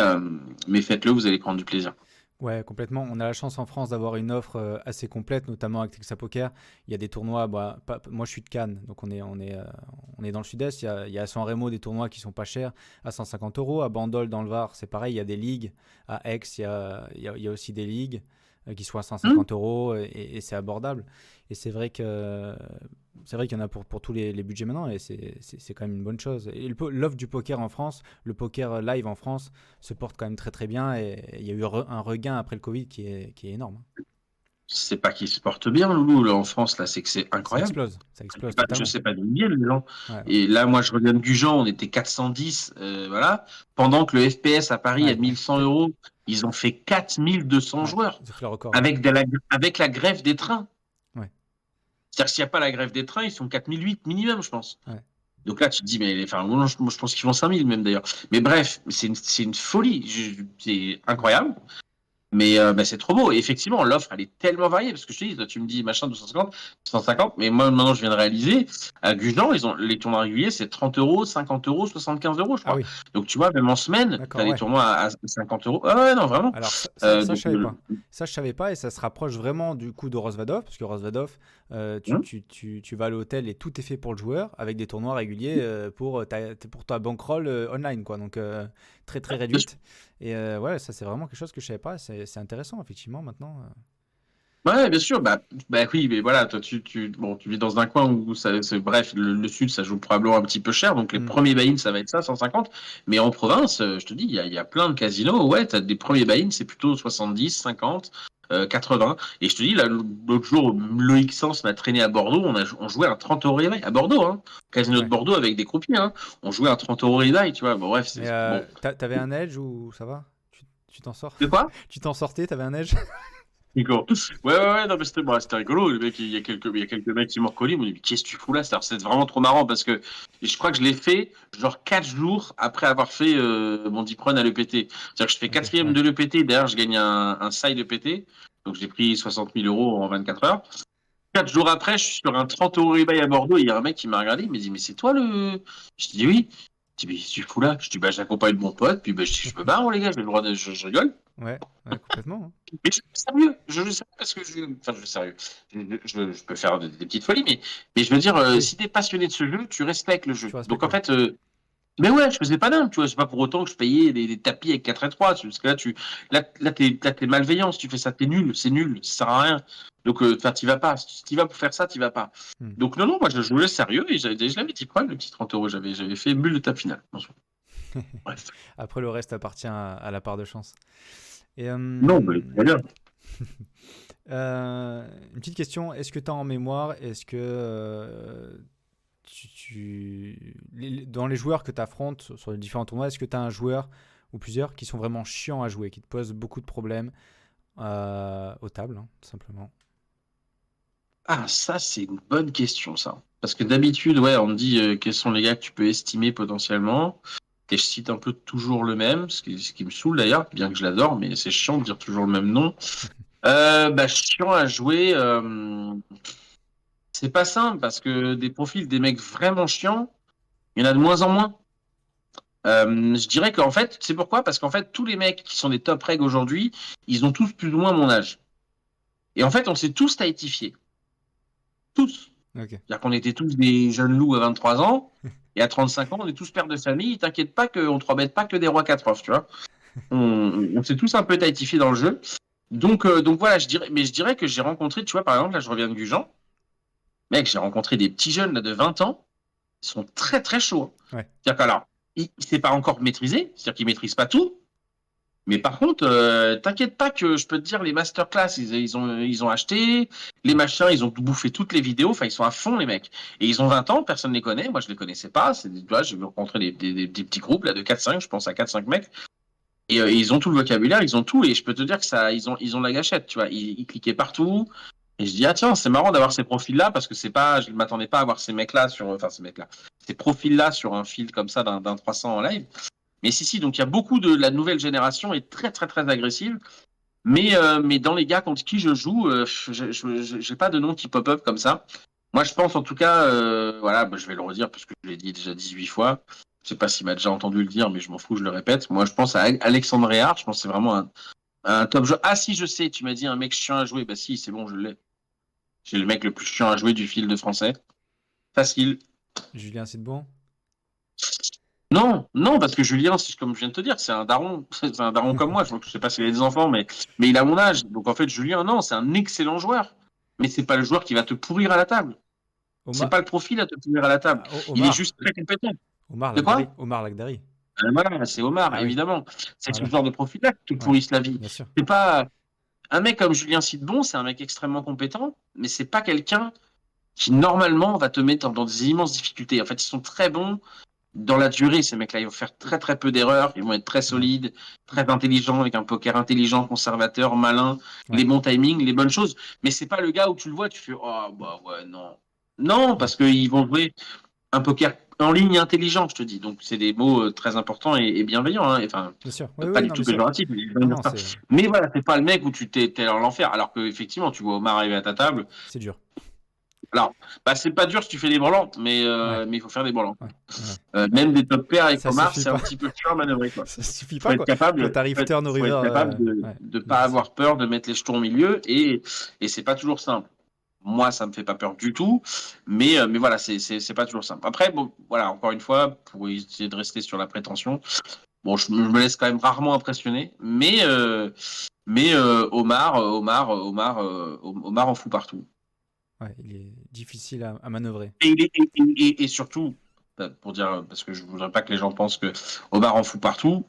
faites-le, vous allez prendre du plaisir. Ouais, complètement. On a la chance en France d'avoir une offre assez complète, notamment avec Texas Poker. Il y a des tournois. Moi, je suis de Cannes, donc on est dans le sud-est. Il y a à San Remo des tournois qui sont pas chers, à 150 euros. À Bandol, dans le Var, c'est pareil. Il y a des ligues. À Aix, il y a aussi des ligues qui sont à 150 euros et c'est abordable. Et c'est vrai qu'il y en a pour tous les budgets maintenant et c'est quand même une bonne chose. Et l'offre du poker en France, le poker live en France, se porte quand même très très bien et il y a eu un regain après le Covid qui est énorme. C'est pas qu'ils se portent bien, Loulou, là, en France, là, c'est que c'est incroyable. Ça explose Je totalement. sais pas d'où ils viennent, les gens. Ouais, Et là, moi, je reviens de Gujan, on était 410, voilà. Pendant que le FPS à Paris est ouais, de 1100 euros, ils ont fait 4200 ouais. joueurs Ils ont fait le record. avec la grève des trains. Ouais, C'est-à-dire, s'il n'y a pas la grève des trains, ils sont 4008 minimum, je pense. ouais. Donc là, tu te dis, mais enfin, moi, je pense qu'ils font 5000 même d'ailleurs. Mais bref, c'est une folie. C'est incroyable. Mais c'est trop beau. Et effectivement, l'offre, elle est tellement variée. Parce que je te dis, toi, tu me dis machin 250, 150. Mais moi, maintenant, je viens de réaliser, à Gujan, les tournois réguliers, c'est 30 euros, 50 euros, 75 euros, je Ah crois. oui, Donc, tu vois, même en semaine, tu as d'accord, des ouais. tournois à 50 euros. Ah ouais, non, vraiment. Alors Donc, je savais pas. Ça, je savais pas et ça se rapproche vraiment du coup de Rosvadov, parce que Rosvadov, tu vas à l'hôtel et tout est fait pour le joueur avec des tournois réguliers pour ta bankroll online, quoi. Donc très très réduite. Et ouais, ça c'est vraiment quelque chose que je savais pas. C'est intéressant, effectivement, maintenant. ouais, bien sûr. Oui, mais voilà, toi, tu vis dans un coin où bref, le sud, ça joue probablement un petit peu cher. Donc, les Hmm. premiers buy-in, ça va être ça, 150. Mais en province, je te dis, il y a plein de casinos. Ouais, t'as des premiers buy-in, c'est plutôt 70, 50, 80. Et je te dis, là, l'autre jour, Loïc Sens m'a traîné à Bordeaux. On jouait à 30 euros réveil à Bordeaux, hein. Casino de Ouais. Bordeaux avec des croupiers, hein. On jouait à 30 euros réveil, tu vois. Bon, bref, Mais bon. t'avais un edge ou ça va? Tu t'en sors? De quoi? Tu t'en sortais? T'avais un edge? Nico. Ouais, non, mais c'était rigolo. Il y a quelques mecs qui m'ont reconnu. Ils m'ont dit, mais qu'est-ce que tu fous là? C'est vraiment trop marrant parce que je crois que je l'ai fait genre 4 jours après avoir fait mon deep run à l'EPT. C'est-à-dire que je fais Ok, quatrième ouais. de l'EPT. D'ailleurs, je gagne un side EPT. Donc, j'ai pris 60 000 euros en 24 heures. 4 jours après, je suis sur un 30 euros rebuy à Bordeaux. Il y a un mec qui m'a regardé. Il m'a dit, mais c'est toi le. Je dis oui. Il dit, mais qu'est-ce que tu fous là? Je dis, j'accompagne mon pote. Puis, je dis, je me barre, les gars. J'ai le droit de. Je rigole. Ouais, ouais, complètement, hein. Mais je suis sérieux, je le sais parce que enfin, je suis sérieux. Je peux faire des petites folies, mais je veux dire, Oui, si t'es passionné de ce jeu, tu respectes le jeu. tu Donc respectes, en ouais. fait, mais ouais, je faisais pas d'âme, tu vois. C'est pas pour autant que je payais des tapis avec 4 et 3. Parce que t'es malveillant. Si tu fais ça, t'es nul. C'est nul. Ça sert à rien. Donc, t'y vas pas. Si t'y vas pour faire ça, t'y vas pas. Hmm. Donc, non, moi, je jouais sérieux et je l'avais dit, le petit 30 euros. J'avais fait bulle de table finale. Bref. Après, le reste appartient à la part de chance. Et, Non, mais très bien. une petite question, est-ce que tu as en mémoire, est-ce que dans les joueurs que tu affrontes sur les différents tournois, est-ce que tu as un joueur ou plusieurs qui sont vraiment chiants à jouer, qui te posent beaucoup de problèmes aux tables, hein, tout simplement? Ah, ça, c'est une bonne question, ça. Parce que d'habitude, ouais, on me dit quels sont les gars que tu peux estimer potentiellement. Et je cite un peu toujours le même, ce qui me saoule d'ailleurs, bien que je l'adore, mais c'est chiant de dire toujours le même nom. Chiant à jouer, c'est pas simple parce que des profils des mecs vraiment chiants, il y en a de moins en moins. Je dirais qu'en fait, c'est pourquoi? Parce qu'en fait, tous les mecs qui sont des top reg aujourd'hui, ils ont tous plus ou moins mon âge. Et en fait, on s'est tous taïtifiés. Tous. Ok. C'est-à-dire qu'on était tous des jeunes loups à 23 ans, et à 35 ans, on est tous pères de famille. T'inquiète pas qu'on ne te remette pas que des rois 4 off, tu vois. On s'est tous un peu taïtifiés dans le jeu. Donc voilà, je dirais que j'ai rencontré, tu vois, par exemple, là, je reviens de Gujan. Mec, j'ai rencontré des petits jeunes là, de 20 ans, ils sont très très chauds. Ouais. C'est-à-dire qu'alors, il ne s'est pas encore maîtrisé, c'est-à-dire qu'ils ne maîtrisent pas tout, Mais par contre, t'inquiète pas que je peux te dire, les masterclass, ils ont acheté, les machins, ils ont bouffé toutes les vidéos, enfin, ils sont à fond, les mecs. Et ils ont 20 ans, personne ne les connaît, moi je les connaissais pas, tu vois, j'ai rencontré des petits groupes, là, de 4-5, je pense à 4-5 mecs, et ils ont tout le vocabulaire, ils ont tout, et je peux te dire que ça, ils ont la gâchette, tu vois, ils cliquaient partout, et je dis, ah tiens, c'est marrant d'avoir ces profils-là, parce que c'est pas, je ne m'attendais pas à avoir ces mecs-là ces mecs-là, ces profils-là sur un fil comme ça d'un 300 en live. Mais si, donc il y a beaucoup de la nouvelle génération est très, très, très agressive. Mais dans les gars contre qui je joue, je j'ai pas de nom qui pop-up comme ça. Moi, je pense en tout cas, voilà, bah, je vais le redire parce que je l'ai dit déjà 18 fois. Je sais pas s'il m'a déjà entendu le dire, mais je m'en fous, je le répète. Moi, je pense à Alexandre Réard. Je pense que c'est vraiment un top jeu. Ah, si, je sais, tu m'as dit un mec chiant à jouer. Bah, si, c'est bon, je l'ai. J'ai le mec le plus chiant à jouer du fil de français. Facile. Julien Sidbon? Non, non, parce que Julien, comme je viens de te dire, c'est un daron. C'est un daron comme moi. Je sais pas s'il a des enfants, mais il a mon âge. Donc en fait, Julien, non, c'est un excellent joueur. Mais c'est pas le joueur qui va te pourrir à la table. C'est Omar, pas le profil à te pourrir à la table. Il est Omar, juste très compétent. Omar De Lagdari. quoi? Omar Lagdari. Voilà, c'est Omar, Ah oui, évidemment. C'est ce voilà. genre de profil-là qui te Ouais, pourrisse la vie. bien sûr. C'est pas un mec comme Julien Sidbon, c'est un mec extrêmement compétent, mais c'est pas quelqu'un qui normalement va te mettre dans des immenses difficultés. En fait, ils sont très bons dans la durée, ces mecs-là. Ils vont faire très très peu d'erreurs, ils vont être très Ouais, solides, très intelligents, avec un poker intelligent, conservateur, malin, les ouais, bons timings, les bonnes choses. Mais c'est pas le gars où tu le vois, tu fais oh bah ouais non. Non, ouais. parce qu'ils vont jouer un poker en ligne intelligent, je te dis. Donc c'est des mots très importants et bienveillants. Hein. Enfin, Bien sûr. Oui, pas oui, du non, tout bien sûr. péjoratif. Non, non, c'est Mais voilà, c'est pas le mec où tu t'es dans l'enfer. Alors que effectivement, tu vois Omar arriver à ta table. c'est dur. Alors, bah, c'est pas dur si tu fais des branlants, Ouais, mais il faut faire des branlants. ouais, ouais. Même des top pairs avec Ça Omar, suffit c'est un pas. petit peu chiant à manœuvrer, quoi. Ça suffit Faut pas, être quoi. Quand capable, t'arrives turn au faut être river, capable de ouais, ne pas difficile. avoir peur de mettre les jetons au milieu et c'est pas toujours simple. Moi, ça me fait pas peur du tout, mais voilà, c'est pas toujours simple. Après, bon, voilà, encore une fois, pour essayer de rester sur la prétention, bon, je me laisse quand même rarement impressionner, mais Omar en fout partout. Ouais, il est difficile à manœuvrer. Et surtout, pour dire, parce que je voudrais pas que les gens pensent que Omar en fout partout,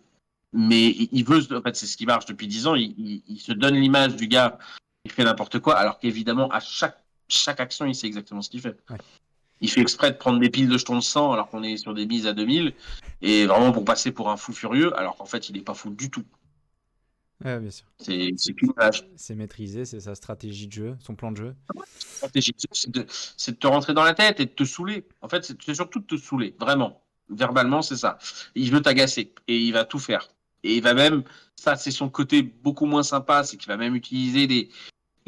mais il veut, en fait, c'est ce qui marche depuis 10 ans, il se donne l'image du gars qui fait n'importe quoi, alors qu'évidemment, à chaque action, il sait exactement ce qu'il fait. Ouais, Il fait exprès de prendre des piles de jetons de sang alors qu'on est sur des mises à 2000, et vraiment pour passer pour un fou furieux, alors qu'en fait, il n'est pas fou du tout. ouais, bien sûr. C'est qu'une image. C'est maîtrisé, c'est sa stratégie de jeu, son plan de jeu. Stratégie, c'est de te rentrer dans la tête et de te saouler. En fait, c'est surtout de te saouler, vraiment. Verbalement, c'est ça. Il veut t'agacer et il va tout faire. Et il va même, ça, c'est son côté beaucoup moins sympa, c'est qu'il va même utiliser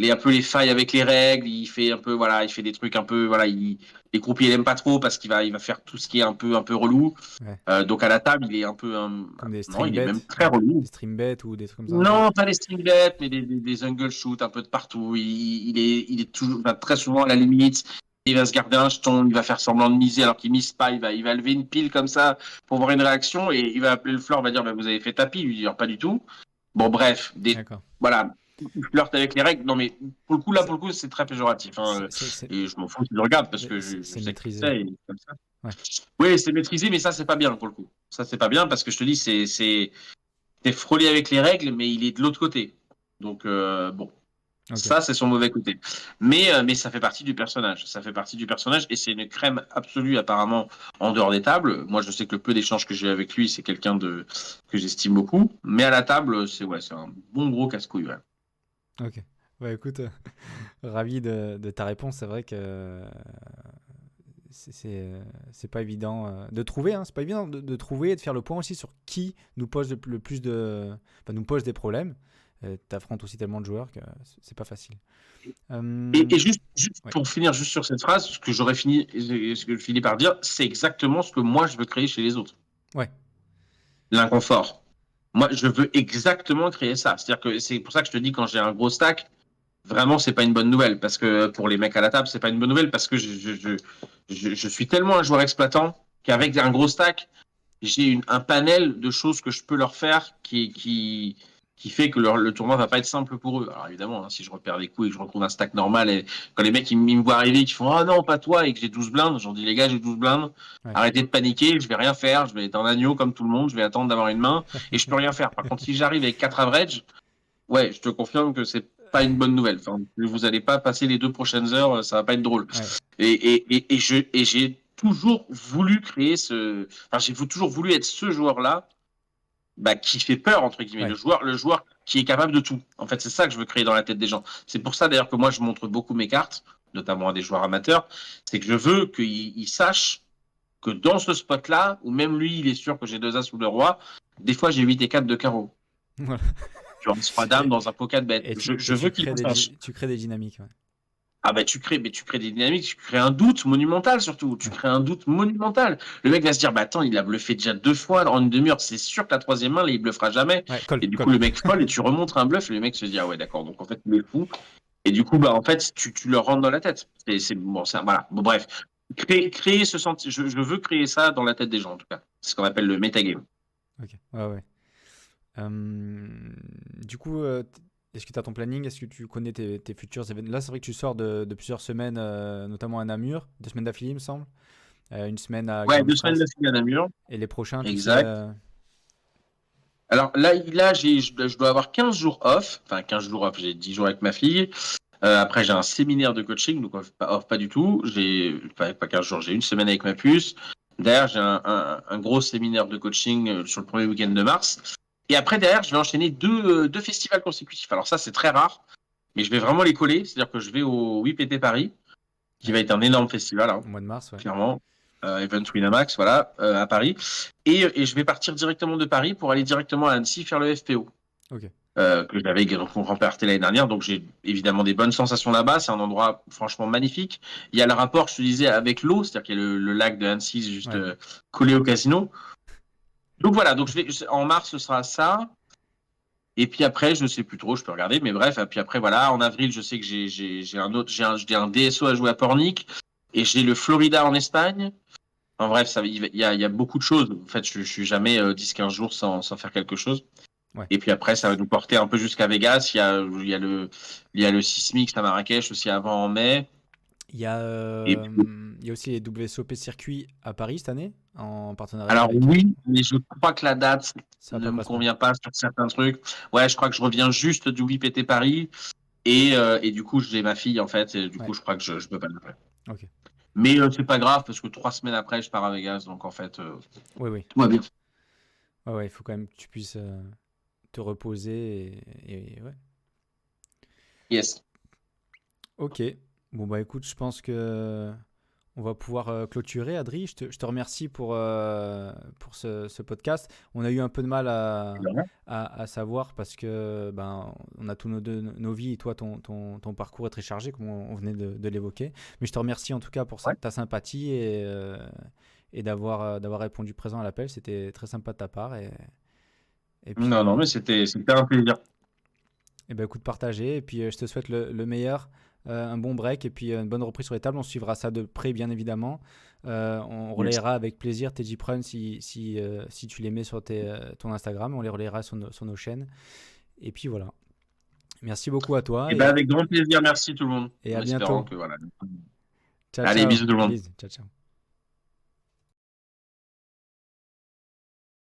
un peu les failles avec les règles. Il fait un peu, voilà, il fait des trucs un peu, voilà, les croupiers il aime pas trop parce qu'il va faire tout ce qui est un peu relou. Ouais. Donc à la table, il est un peu, Comme des non, stream il est bets, même très relou. des stream bets ou des trucs comme ça un peu. Non, pas les string bets, mais des jungle shoot un peu de partout. Il est toujours, enfin, très souvent à la limite. Il va se garder un jeton, il va faire semblant de miser alors qu'il mise pas. Il va lever une pile comme ça pour voir une réaction et il va appeler le floor, il va dire bah, vous avez fait tapis, il lui dire pas du tout. Bon, bref, D'accord. voilà, il flirte avec les règles. Non, mais pour le coup, c'est très péjoratif. Hein, et je m'en fous qu'il le regarde parce que je c'est sais que maîtrisé. c'est comme ça. Ouais. Oui, c'est maîtrisé, mais ça, c'est pas bien pour le coup. Ça, c'est pas bien parce que je te dis, c'est frôlé avec les règles, mais il est de l'autre côté. Donc, bon, Ok. ça, c'est son mauvais côté. Mais ça fait partie du personnage. Ça fait partie du personnage et c'est une crème absolue, apparemment, en dehors des tables. Moi, je sais que le peu d'échanges que j'ai eu avec lui, c'est quelqu'un que j'estime beaucoup. Mais à la table, c'est un bon gros casse-couille. Ouais. Ok. Bah écoute, ravi de ta réponse. C'est vrai que c'est pas évident de trouver. Hein, c'est pas évident de trouver et de faire le point aussi sur qui nous pose le plus enfin, nous pose des problèmes. T'affrontes aussi tellement de joueurs que c'est pas facile. Et juste Ouais. pour finir juste sur cette phrase, ce que je finis par dire, c'est exactement ce que moi je veux créer chez les autres. Ouais. L'inconfort. Moi, je veux exactement créer ça. C'est-à-dire que c'est pour ça que je te dis quand j'ai un gros stack, vraiment, c'est pas une bonne nouvelle parce que pour les mecs à la table, c'est pas une bonne nouvelle parce que je suis tellement un joueur exploitant qu'avec un gros stack, j'ai un panel de choses que je peux leur faire qui qui fait que le tournoi va pas être simple pour eux. Alors évidemment, hein, si je repère des coups et que je retrouve un stack normal, et quand les mecs ils me voient arriver, qui font ah non pas toi et que j'ai 12 blindes, j'en dis les gars j'ai 12 blindes, Ouais. arrêtez de paniquer, je vais rien faire, je vais être un agneau comme tout le monde, je vais attendre d'avoir une main et je peux rien faire. Par contre si j'arrive avec 4 average, ouais je te confirme que c'est pas une bonne nouvelle. Enfin, vous allez pas passer les 2 prochaines heures, ça va pas être drôle. Ouais. Et j'ai toujours voulu créer enfin j'ai toujours voulu être ce joueur-là bah, qui fait peur, entre guillemets, Ouais. le joueur qui est capable de tout. En fait, c'est ça que je veux créer dans la tête des gens. C'est pour ça, d'ailleurs, que moi, je montre beaucoup mes cartes, notamment à des joueurs amateurs. C'est que je veux qu'ils sachent que dans ce spot-là, où même lui, il est sûr que j'ai 2 As ou le roi, des fois, j'ai 8 et 4 de carreau. Voilà. Sur un 3 dames dans un pocket bet. Et Je veux qu'il le sache. tu crées des dynamiques. Ouais. Ah bah tu crées des dynamiques, tu crées un doute monumental surtout, tu Ouais. crées un doute monumental. Le mec va se dire, bah attends, il a bluffé déjà 2 fois en une demi-heure, c'est sûr que la troisième main, là, il bluffera jamais. Ouais, colle, Et du colle. coup, le mec folle et tu remontres un bluff et le mec se dit, ah ouais, d'accord, donc en fait, il est fou. Et du coup, bah en fait, tu le rentres dans la tête. Bon, ça, voilà. Bon, bref. Créer ce sentiment, je veux créer ça dans la tête des gens en tout cas. C'est ce qu'on appelle le metagame. Ok, ouais, ouais. Du coup, est-ce que tu as ton planning? Est-ce que tu connais tes futurs événements? Là, c'est vrai que tu sors de plusieurs semaines, notamment à Namur, 2 semaines d'affilée, il me semble. Une semaine à Ouais, Grand 2 semaines Mistras. d'affilée à Namur. Et les prochains, tu sais. Exact. Alors là je dois avoir 15 jours off. Enfin, 15 jours off, j'ai 10 jours avec ma fille. Après, j'ai un séminaire de coaching, donc off pas du tout. J'ai pas 15 jours, j'ai une semaine avec ma puce. Derrière, j'ai un gros séminaire de coaching sur le premier week-end de mars. Et après, derrière, je vais enchaîner deux festivals consécutifs. Alors ça, c'est très rare, mais je vais vraiment les coller. C'est-à-dire que je vais au WIPT Paris, qui Ouais, va être un énorme festival, hein, au mois de mars, ouais. clairement. Event Winamax, voilà, à Paris. Et je vais partir directement de Paris pour aller directement à Annecy faire le FPO Ok. que j'avais remporté l'année dernière. Donc j'ai évidemment des bonnes sensations là-bas. C'est un endroit franchement magnifique. Il y a le rapport, je te disais, avec l'eau, c'est-à-dire qu'il y a le lac de Annecy juste Ouais. collé au casino. Donc voilà, donc en mars, ce sera ça. Et puis après, je sais plus trop, je peux regarder, mais bref. Et puis après, voilà, en avril, je sais que j'ai un DSO à jouer à Pornic et j'ai le Florida en Espagne. En bref, il y a beaucoup de choses. En fait, je suis jamais 10-15 jours sans faire quelque chose. Ouais. Et puis après, ça va nous porter un peu jusqu'à Vegas. Il y a le Sismix à Marrakech aussi avant en mai. Et puis, Il y a aussi les WSOP circuits à Paris cette année, en partenariat alors avec. oui, mais je crois que la date Ça va ne pas me correspondre. convient pas sur certains trucs. Ouais, je crois que je reviens juste du WPT Paris et du coup, j'ai ma fille en fait. Et du Ouais, coup, je crois que je peux pas le faire. ok. Mais c'est pas grave parce que 3 semaines après, je pars à Vegas. Donc en fait, Oui, oui. tout va bien. Ouais, ouais, il faut quand même que tu puisses te reposer. Et ouais. Yes. Ok. Bon, bah écoute, je pense que on va pouvoir clôturer, Adri. Je te remercie pour ce podcast. On a eu un peu de mal à savoir parce que ben, on a tous nos vies et toi, ton parcours est très chargé, comme on venait de l'évoquer. Mais je te remercie en tout cas pour Ouais. ta sympathie et d'avoir répondu présent à l'appel. C'était très sympa de ta part. Et Non, non, puis, mais c'était un plaisir. et ben, écoute, partagé. Et puis, je te souhaite le meilleur, un bon break et puis une bonne reprise sur les tables. On suivra ça de près, bien évidemment. On Yes. relayera avec plaisir tes J-Prun si tu les mets sur ton Instagram. On les relayera sur nos chaînes. Et puis voilà. Merci beaucoup à toi Et ben avec grand plaisir. Merci tout le monde. et En à espérant bientôt. que voilà. Ciao, Allez, ciao. bisous tout le monde. Bisous. Ciao, ciao.